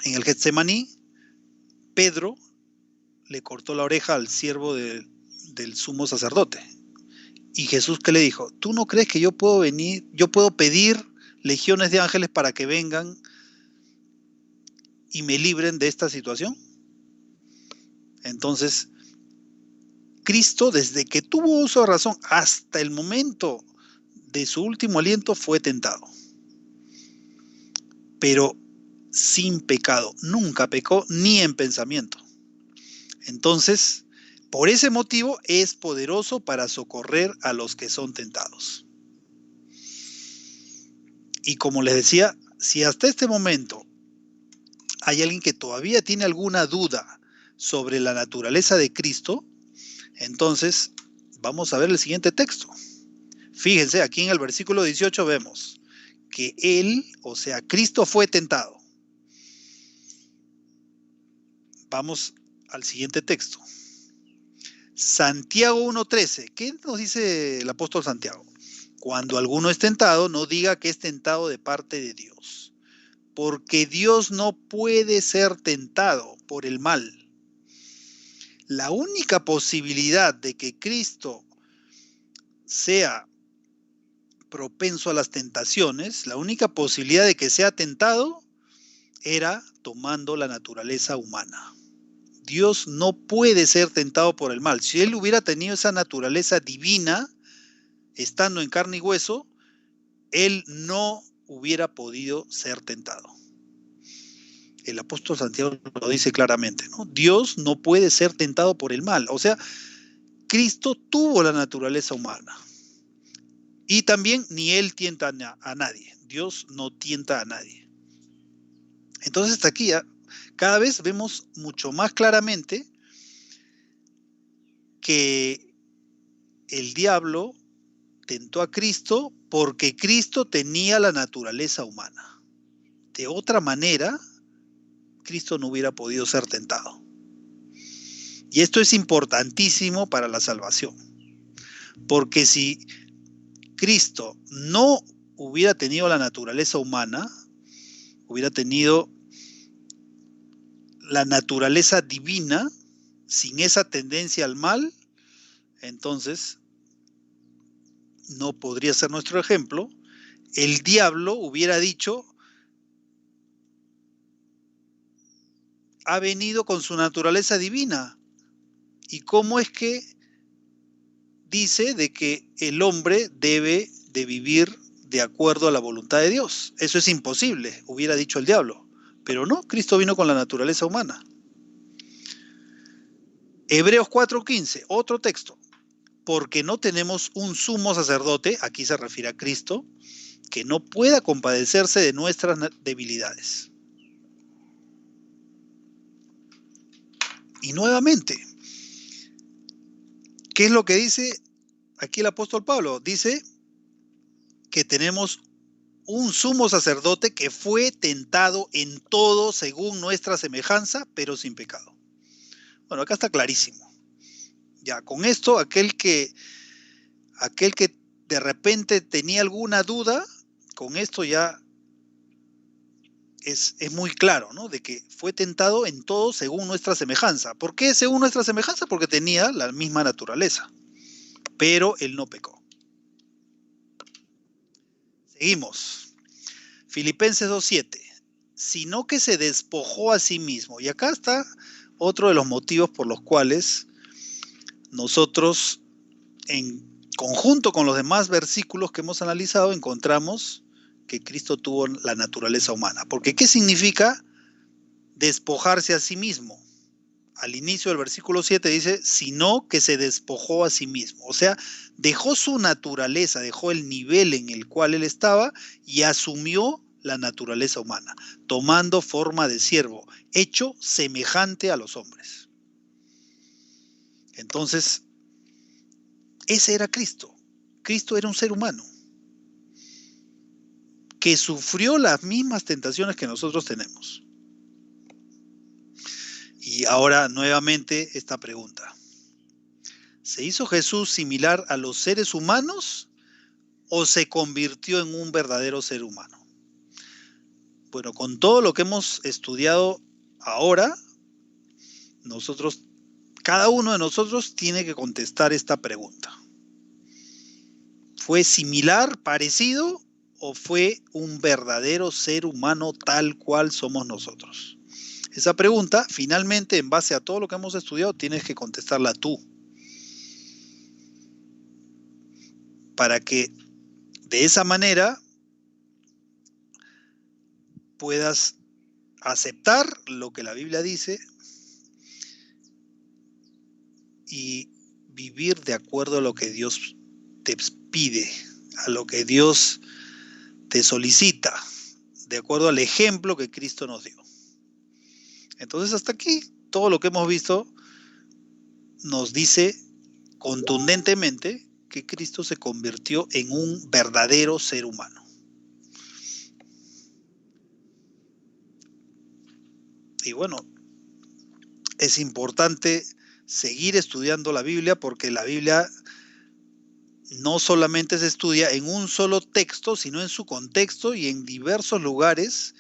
en el Getsemaní, Pedro le cortó la oreja al siervo del sumo sacerdote. Y Jesús, ¿qué le dijo? ¿Tú no crees que yo puedo pedir legiones de ángeles para que vengan y me libren de esta situación? Entonces, Cristo, desde que tuvo uso de razón hasta el momento de su último aliento, fue tentado. Pero sin pecado. Nunca pecó ni en pensamiento. Entonces, por ese motivo es poderoso para socorrer a los que son tentados. Y como les decía, si hasta este momento hay alguien que todavía tiene alguna duda sobre la naturaleza de Cristo, entonces vamos a ver el siguiente texto. Fíjense, aquí en el versículo 18 vemos que él, o sea, Cristo fue tentado. Vamos al siguiente texto. Santiago 1:13. ¿Qué nos dice el apóstol Santiago? Cuando alguno es tentado, no diga que es tentado de parte de Dios, porque Dios no puede ser tentado por el mal. La única posibilidad de que Cristo sea propenso a las tentaciones, la única posibilidad de que sea tentado era tomando la naturaleza humana. Dios no puede ser tentado por el mal. Si él hubiera tenido esa naturaleza divina, estando en carne y hueso, él no hubiera podido ser tentado. El apóstol Santiago lo dice claramente, ¿no? Dios no puede ser tentado por el mal. O sea, Cristo tuvo la naturaleza humana. Y también ni él tienta a nadie. Dios no tienta a nadie. Entonces hasta aquí cada vez vemos mucho más claramente que el diablo tentó a Cristo porque Cristo tenía la naturaleza humana. De otra manera, Cristo no hubiera podido ser tentado. Y esto es importantísimo para la salvación. Porque si Cristo no hubiera tenido la naturaleza humana, hubiera tenido la naturaleza divina, sin esa tendencia al mal, entonces no podría ser nuestro ejemplo. El diablo hubiera dicho, ha venido con su naturaleza divina. ¿Y cómo es que dice de que el hombre debe de vivir de acuerdo a la voluntad de Dios? Eso es imposible, hubiera dicho el diablo. Pero no, Cristo vino con la naturaleza humana. Hebreos 4:15, otro texto. Porque no tenemos un sumo sacerdote, aquí se refiere a Cristo, que no pueda compadecerse de nuestras debilidades. Y nuevamente, ¿qué es lo que dice aquí el apóstol Pablo? Dice que tenemos un sumo sacerdote que fue tentado en todo según nuestra semejanza, pero sin pecado. Bueno, acá está clarísimo. Ya, con esto, aquel que de repente tenía alguna duda, con esto ya es muy claro, ¿no? De que fue tentado en todo según nuestra semejanza. ¿Por qué según nuestra semejanza? Porque tenía la misma naturaleza, pero él no pecó. Seguimos. Filipenses 2:7. Sino que se despojó a sí mismo. Y acá está otro de los motivos por los cuales nosotros, en conjunto con los demás versículos que hemos analizado, encontramos que Cristo tuvo la naturaleza humana. Porque ¿qué significa despojarse a sí mismo? Al inicio del versículo 7 dice, sino que se despojó a sí mismo. O sea, dejó su naturaleza, dejó el nivel en el cual él estaba y asumió la naturaleza humana, tomando forma de siervo, hecho semejante a los hombres. Entonces, ese era Cristo. Cristo era un ser humano que sufrió las mismas tentaciones que nosotros tenemos. Y ahora nuevamente esta pregunta. ¿Se hizo Jesús similar a los seres humanos o se convirtió en un verdadero ser humano? Bueno, con todo lo que hemos estudiado ahora, cada uno de nosotros tiene que contestar esta pregunta. ¿Fue similar, parecido, o fue un verdadero ser humano tal cual somos nosotros? Esa pregunta, finalmente, en base a todo lo que hemos estudiado, tienes que contestarla tú. Para que de esa manera puedas aceptar lo que la Biblia dice y vivir de acuerdo a lo que Dios te pide, a lo que Dios te solicita, de acuerdo al ejemplo que Cristo nos dio. Entonces, hasta aquí, todo lo que hemos visto nos dice contundentemente que Cristo se convirtió en un verdadero ser humano. Y bueno, es importante seguir estudiando la Biblia, porque la Biblia no solamente se estudia en un solo texto, sino en su contexto y en diversos lugares,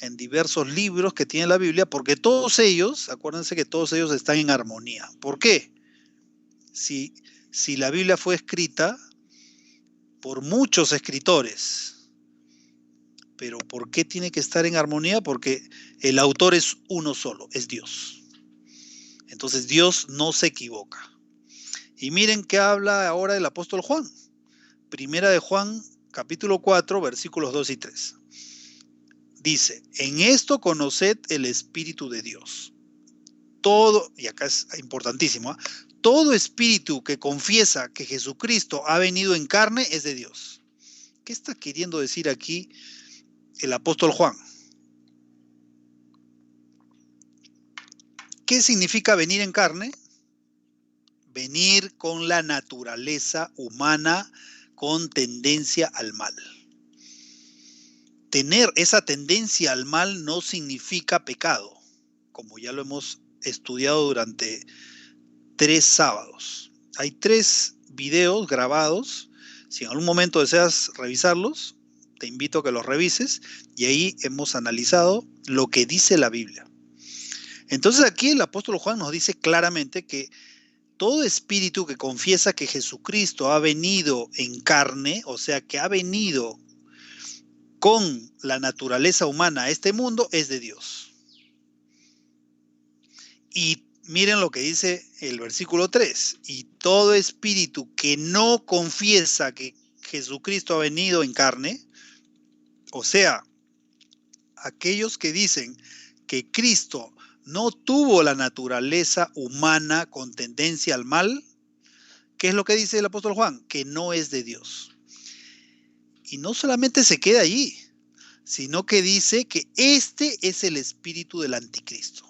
en diversos libros que tiene la Biblia, porque todos ellos, acuérdense que todos ellos están en armonía. ¿Por qué? Si la Biblia fue escrita por muchos escritores, pero ¿por qué tiene que estar en armonía? Porque el autor es uno solo, es Dios. Entonces Dios no se equivoca. Y miren qué habla ahora el apóstol Juan. Primera de Juan, capítulo 4, versículos 2 y 3. Dice, en esto conoced el Espíritu de Dios. Todo, y acá es importantísimo, todo espíritu que confiesa que Jesucristo ha venido en carne es de Dios. ¿Qué está queriendo decir aquí el apóstol Juan? ¿Qué significa venir en carne? Venir con la naturaleza humana, con tendencia al mal. Tener esa tendencia al mal no significa pecado, como ya lo hemos estudiado durante 3 sábados. Hay 3 videos grabados. Si en algún momento deseas revisarlos, te invito a que los revises, y ahí hemos analizado lo que dice la Biblia. Entonces aquí el apóstol Juan nos dice claramente que todo espíritu que confiesa que Jesucristo ha venido en carne, o sea, que ha venido con la naturaleza humana a este mundo, es de Dios. Y miren lo que dice el versículo 3. Y todo espíritu que no confiesa que Jesucristo ha venido en carne, o sea, aquellos que dicen que Cristo no tuvo la naturaleza humana con tendencia al mal, ¿qué es lo que dice el apóstol Juan? Que no es de Dios. Y no solamente se queda allí, sino que dice que este es el espíritu del anticristo,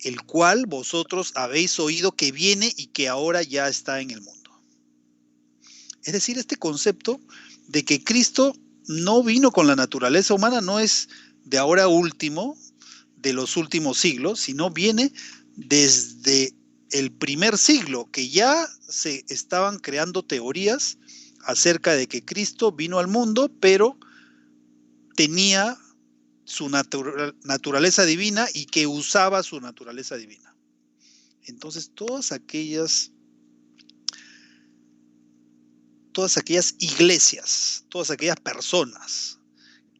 el cual vosotros habéis oído que viene y que ahora ya está en el mundo. Es decir, este concepto de que Cristo no vino con la naturaleza humana no es de ahora último, de los últimos siglos, sino viene desde el primer siglo, que ya se estaban creando teorías acerca de que Cristo vino al mundo, pero tenía su naturaleza divina y que usaba su naturaleza divina. Entonces, todas aquellas iglesias, todas aquellas personas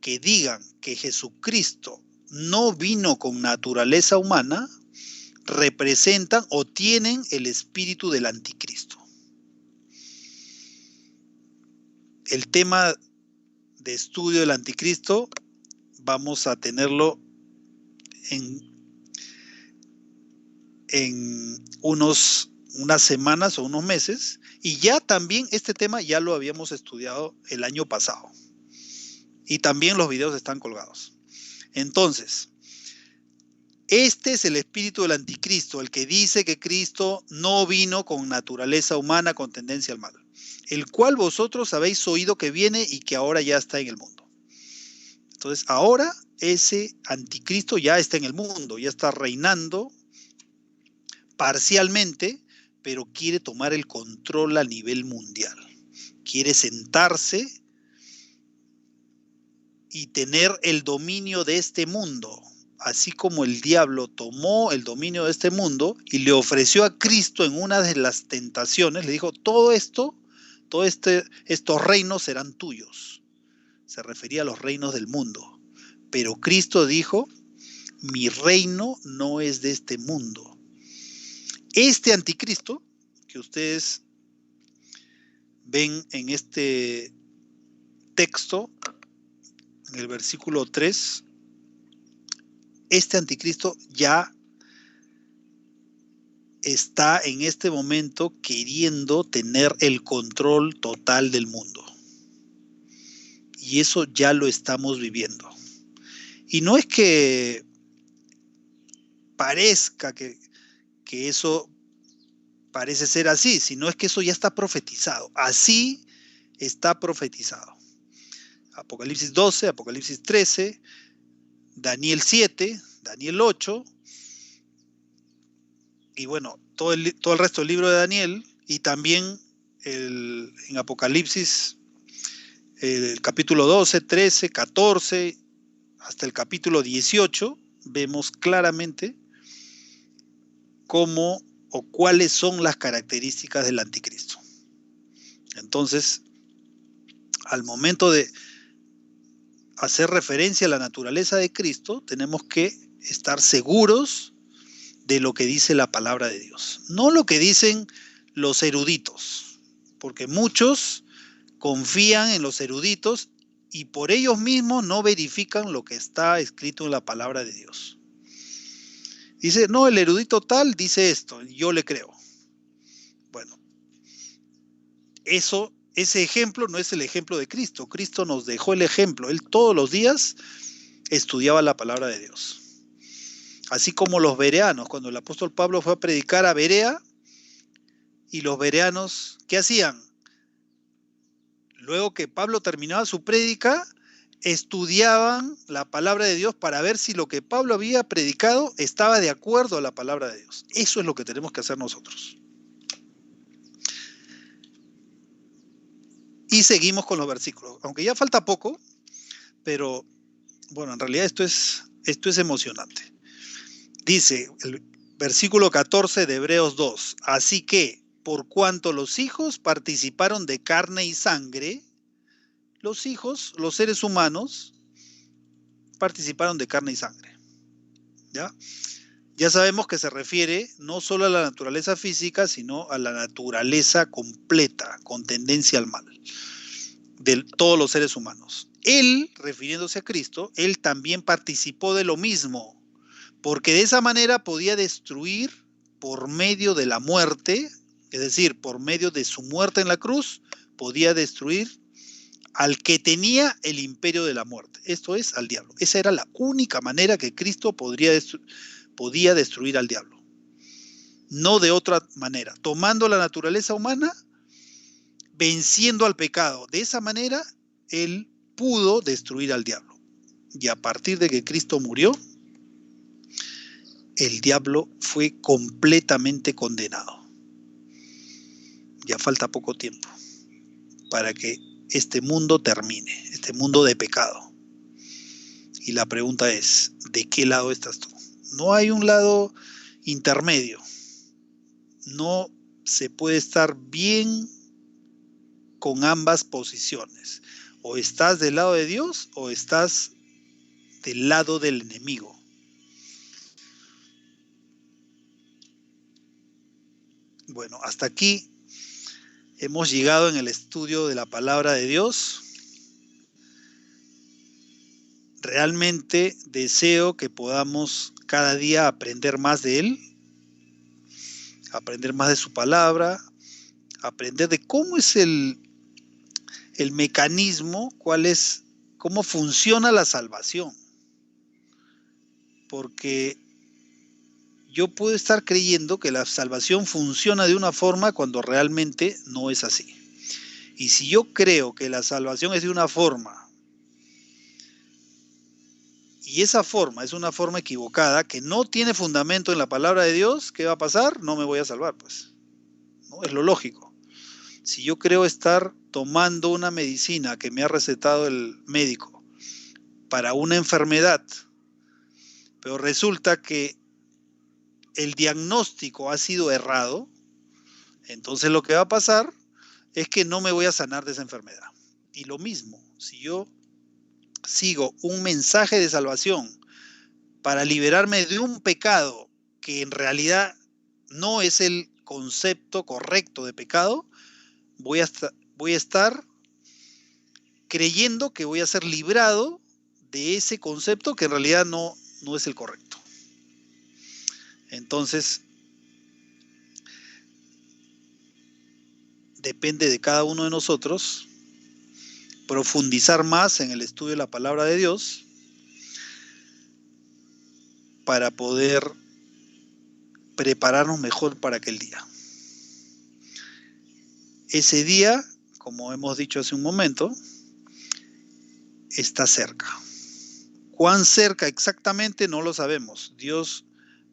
que digan que Jesucristo no vino con naturaleza humana, representan o tienen el espíritu del anticristo. El tema de estudio del anticristo vamos a tenerlo en unas semanas o unos meses, y ya también este tema ya lo habíamos estudiado el año pasado y también los videos están colgados. Entonces, este es el espíritu del anticristo, el que dice que Cristo no vino con naturaleza humana con tendencia al mal, el cual vosotros habéis oído que viene y que ahora ya está en el mundo. Entonces, ahora ese anticristo ya está en el mundo, ya está reinando parcialmente, pero quiere tomar el control a nivel mundial. Quiere sentarse y tener el dominio de este mundo, así como el diablo tomó el dominio de este mundo y le ofreció a Cristo en una de las tentaciones, le dijo, estos reinos serán tuyos. Se refería a los reinos del mundo. Pero Cristo dijo, mi reino no es de este mundo. Este anticristo que ustedes ven en este texto, en el versículo 3, este anticristo ya está en este momento queriendo tener el control total del mundo. Y eso ya lo estamos viviendo. Y no es que parezca que eso parece ser así, sino es que eso ya está profetizado. Así está profetizado. Apocalipsis 12, Apocalipsis 13, Daniel 7, Daniel 8, y bueno, todo el resto del libro de Daniel, y también en Apocalipsis, el capítulo 12, 13, 14, hasta el capítulo 18, vemos claramente cómo o cuáles son las características del anticristo. Entonces, al momento de hacer referencia a la naturaleza de Cristo, tenemos que estar seguros de lo que dice la palabra de Dios, no lo que dicen los eruditos, porque muchos confían en los eruditos y por ellos mismos no verifican lo que está escrito en la palabra de Dios. Dice, no, el erudito tal dice esto, yo le creo. Bueno, ese ejemplo no es el ejemplo de Cristo. Cristo nos dejó el ejemplo. Él todos los días estudiaba la palabra de Dios. Así como los bereanos, cuando el apóstol Pablo fue a predicar a Berea, y los bereanos, ¿qué hacían? Luego que Pablo terminaba su prédica, estudiaban la palabra de Dios para ver si lo que Pablo había predicado estaba de acuerdo a la palabra de Dios. Eso es lo que tenemos que hacer nosotros. Y seguimos con los versículos, aunque ya falta poco, pero bueno, en realidad esto es emocionante. Dice el versículo 14 de Hebreos 2, así que por cuanto los hijos participaron de carne y sangre, los hijos, los seres humanos, participaron de carne y sangre. Ya sabemos que se refiere no solo a la naturaleza física, sino a la naturaleza completa, con tendencia al mal, de todos los seres humanos. Él, refiriéndose a Cristo, él también participó de lo mismo, porque de esa manera podía destruir por medio de la muerte, es decir, por medio de su muerte en la cruz, podía destruir al que tenía el imperio de la muerte, esto es, al diablo. Esa era la única manera que Cristo podía destruir al diablo. No de otra manera, tomando la naturaleza humana, venciendo al pecado. De esa manera, él pudo destruir al diablo. Y a partir de que Cristo murió, el diablo fue completamente condenado. Ya falta poco tiempo para que este mundo termine, este mundo de pecado. Y la pregunta es, ¿de qué lado estás tú? No hay un lado intermedio. No se puede estar bien con ambas posiciones. O estás del lado de Dios o estás del lado del enemigo. Bueno, hasta aquí hemos llegado en el estudio de la palabra de Dios. Realmente deseo que podamos cada día aprender más de Él, aprender más de su palabra, aprender de cómo es el mecanismo, cómo funciona la salvación. Porque yo puedo estar creyendo que la salvación funciona de una forma cuando realmente no es así. Y si yo creo que la salvación es de una forma, y esa forma es una forma equivocada, que no tiene fundamento en la palabra de Dios, ¿qué va a pasar? No me voy a salvar, pues. ¿no? Es lo lógico. Si yo creo estar tomando una medicina que me ha recetado el médico para una enfermedad, pero resulta que el diagnóstico ha sido errado, entonces lo que va a pasar es que no me voy a sanar de esa enfermedad. Y lo mismo, si yo sigo un mensaje de salvación para liberarme de un pecado que en realidad no es el concepto correcto de pecado, voy a estar creyendo que voy a ser librado de ese concepto que en realidad no es el correcto. Entonces, depende de cada uno de nosotros profundizar más en el estudio de la palabra de Dios para poder prepararnos mejor para aquel día. Ese día, como hemos dicho hace un momento, está cerca. ¿Cuán cerca exactamente? No lo sabemos. Dios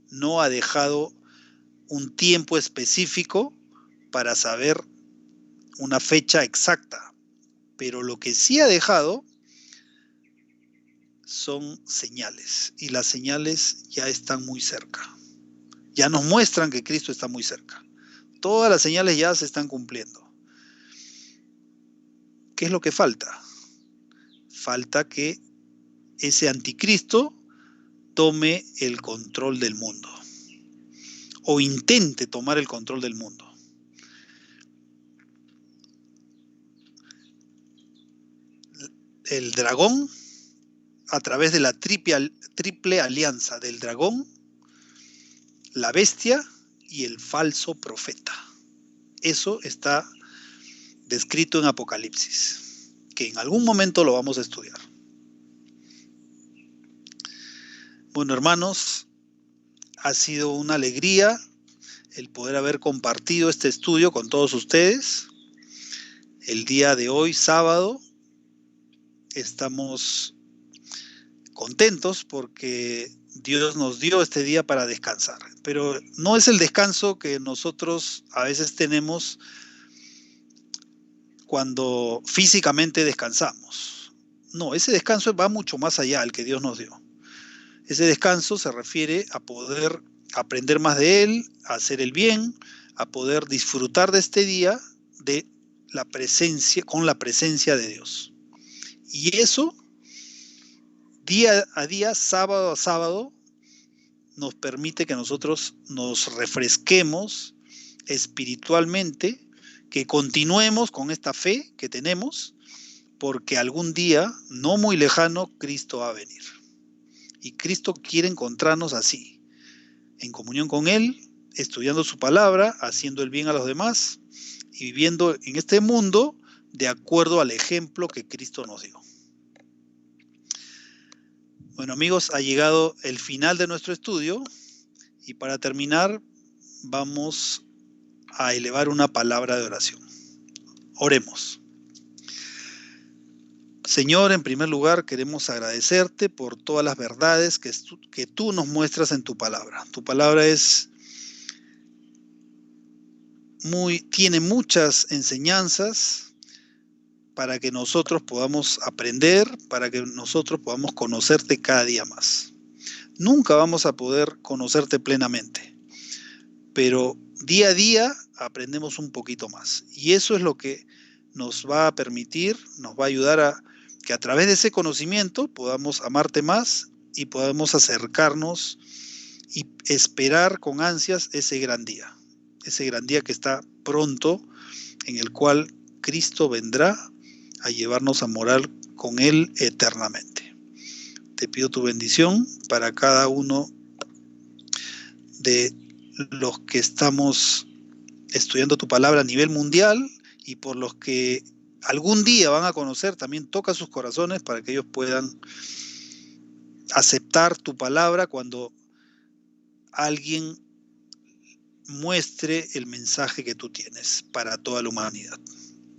no ha dejado un tiempo específico para saber una fecha exacta, pero lo que sí ha dejado son señales, y las señales ya están muy cerca. Ya nos muestran que Cristo está muy cerca. Todas las señales ya se están cumpliendo. ¿Qué es lo que falta? Falta que ese anticristo tome el control del mundo, o intente tomar el control del mundo. El dragón, a través de la triple alianza del dragón, la bestia y el falso profeta. Eso está descrito en Apocalipsis, que en algún momento lo vamos a estudiar. Bueno, hermanos, ha sido una alegría el poder haber compartido este estudio con todos ustedes. El día de hoy, sábado, estamos contentos porque Dios nos dio este día para descansar. Pero no es el descanso que nosotros a veces tenemos cuando físicamente descansamos. No, ese descanso va mucho más allá al que Dios nos dio. Ese descanso se refiere a poder aprender más de Él, a hacer el bien, a poder disfrutar de este día de la presencia, con la presencia de Dios. Y eso, día a día, sábado a sábado, nos permite que nosotros nos refresquemos espiritualmente, que continuemos con esta fe que tenemos, porque algún día, no muy lejano, Cristo va a venir. Y Cristo quiere encontrarnos así, en comunión con Él, estudiando su palabra, haciendo el bien a los demás y viviendo en este mundo de acuerdo al ejemplo que Cristo nos dio. Bueno, amigos, ha llegado el final de nuestro estudio y para terminar vamos a elevar una palabra de oración. Oremos. Señor, en primer lugar queremos agradecerte por todas las verdades que tú nos muestras en tu palabra. Tu palabra tiene muchas enseñanzas para que nosotros podamos aprender, para que nosotros podamos conocerte cada día más. Nunca vamos a poder conocerte plenamente, pero día a día aprendemos un poquito más. Y eso es lo que nos va a permitir, nos va a ayudar a que a través de ese conocimiento podamos amarte más y podamos acercarnos y esperar con ansias ese gran día que está pronto, en el cual Cristo vendrá a llevarnos a morar con Él eternamente. Te pido tu bendición para cada uno de los que estamos estudiando tu palabra a nivel mundial y por los que algún día van a conocer, también toca sus corazones para que ellos puedan aceptar tu palabra cuando alguien muestre el mensaje que tú tienes para toda la humanidad.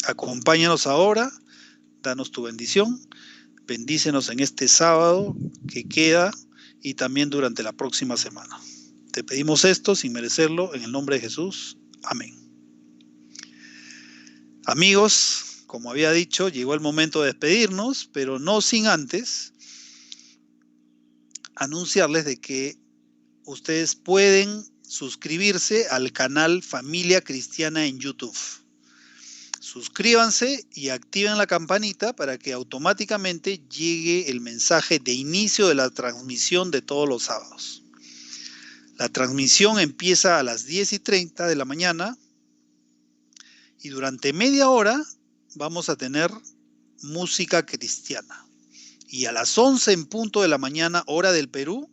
Acompáñanos ahora, danos tu bendición, bendícenos en este sábado que queda y también durante la próxima semana. Te pedimos esto sin merecerlo, en el nombre de Jesús. Amén. Amigos, como había dicho, llegó el momento de despedirnos, pero no sin antes anunciarles de que ustedes pueden suscribirse al canal Familia Cristiana en YouTube. Suscríbanse y activen la campanita para que automáticamente llegue el mensaje de inicio de la transmisión de todos los sábados. La transmisión empieza a las 10:30 de la mañana y durante media hora vamos a tener música cristiana. Y a las 11 en punto de la mañana, hora del Perú,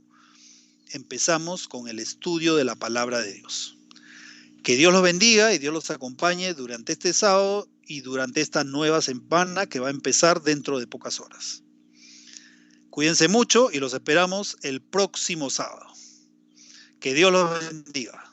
empezamos con el estudio de la palabra de Dios. Que Dios los bendiga y Dios los acompañe durante este sábado y durante esta nueva semana que va a empezar dentro de pocas horas. Cuídense mucho y los esperamos el próximo sábado. Que Dios los bendiga.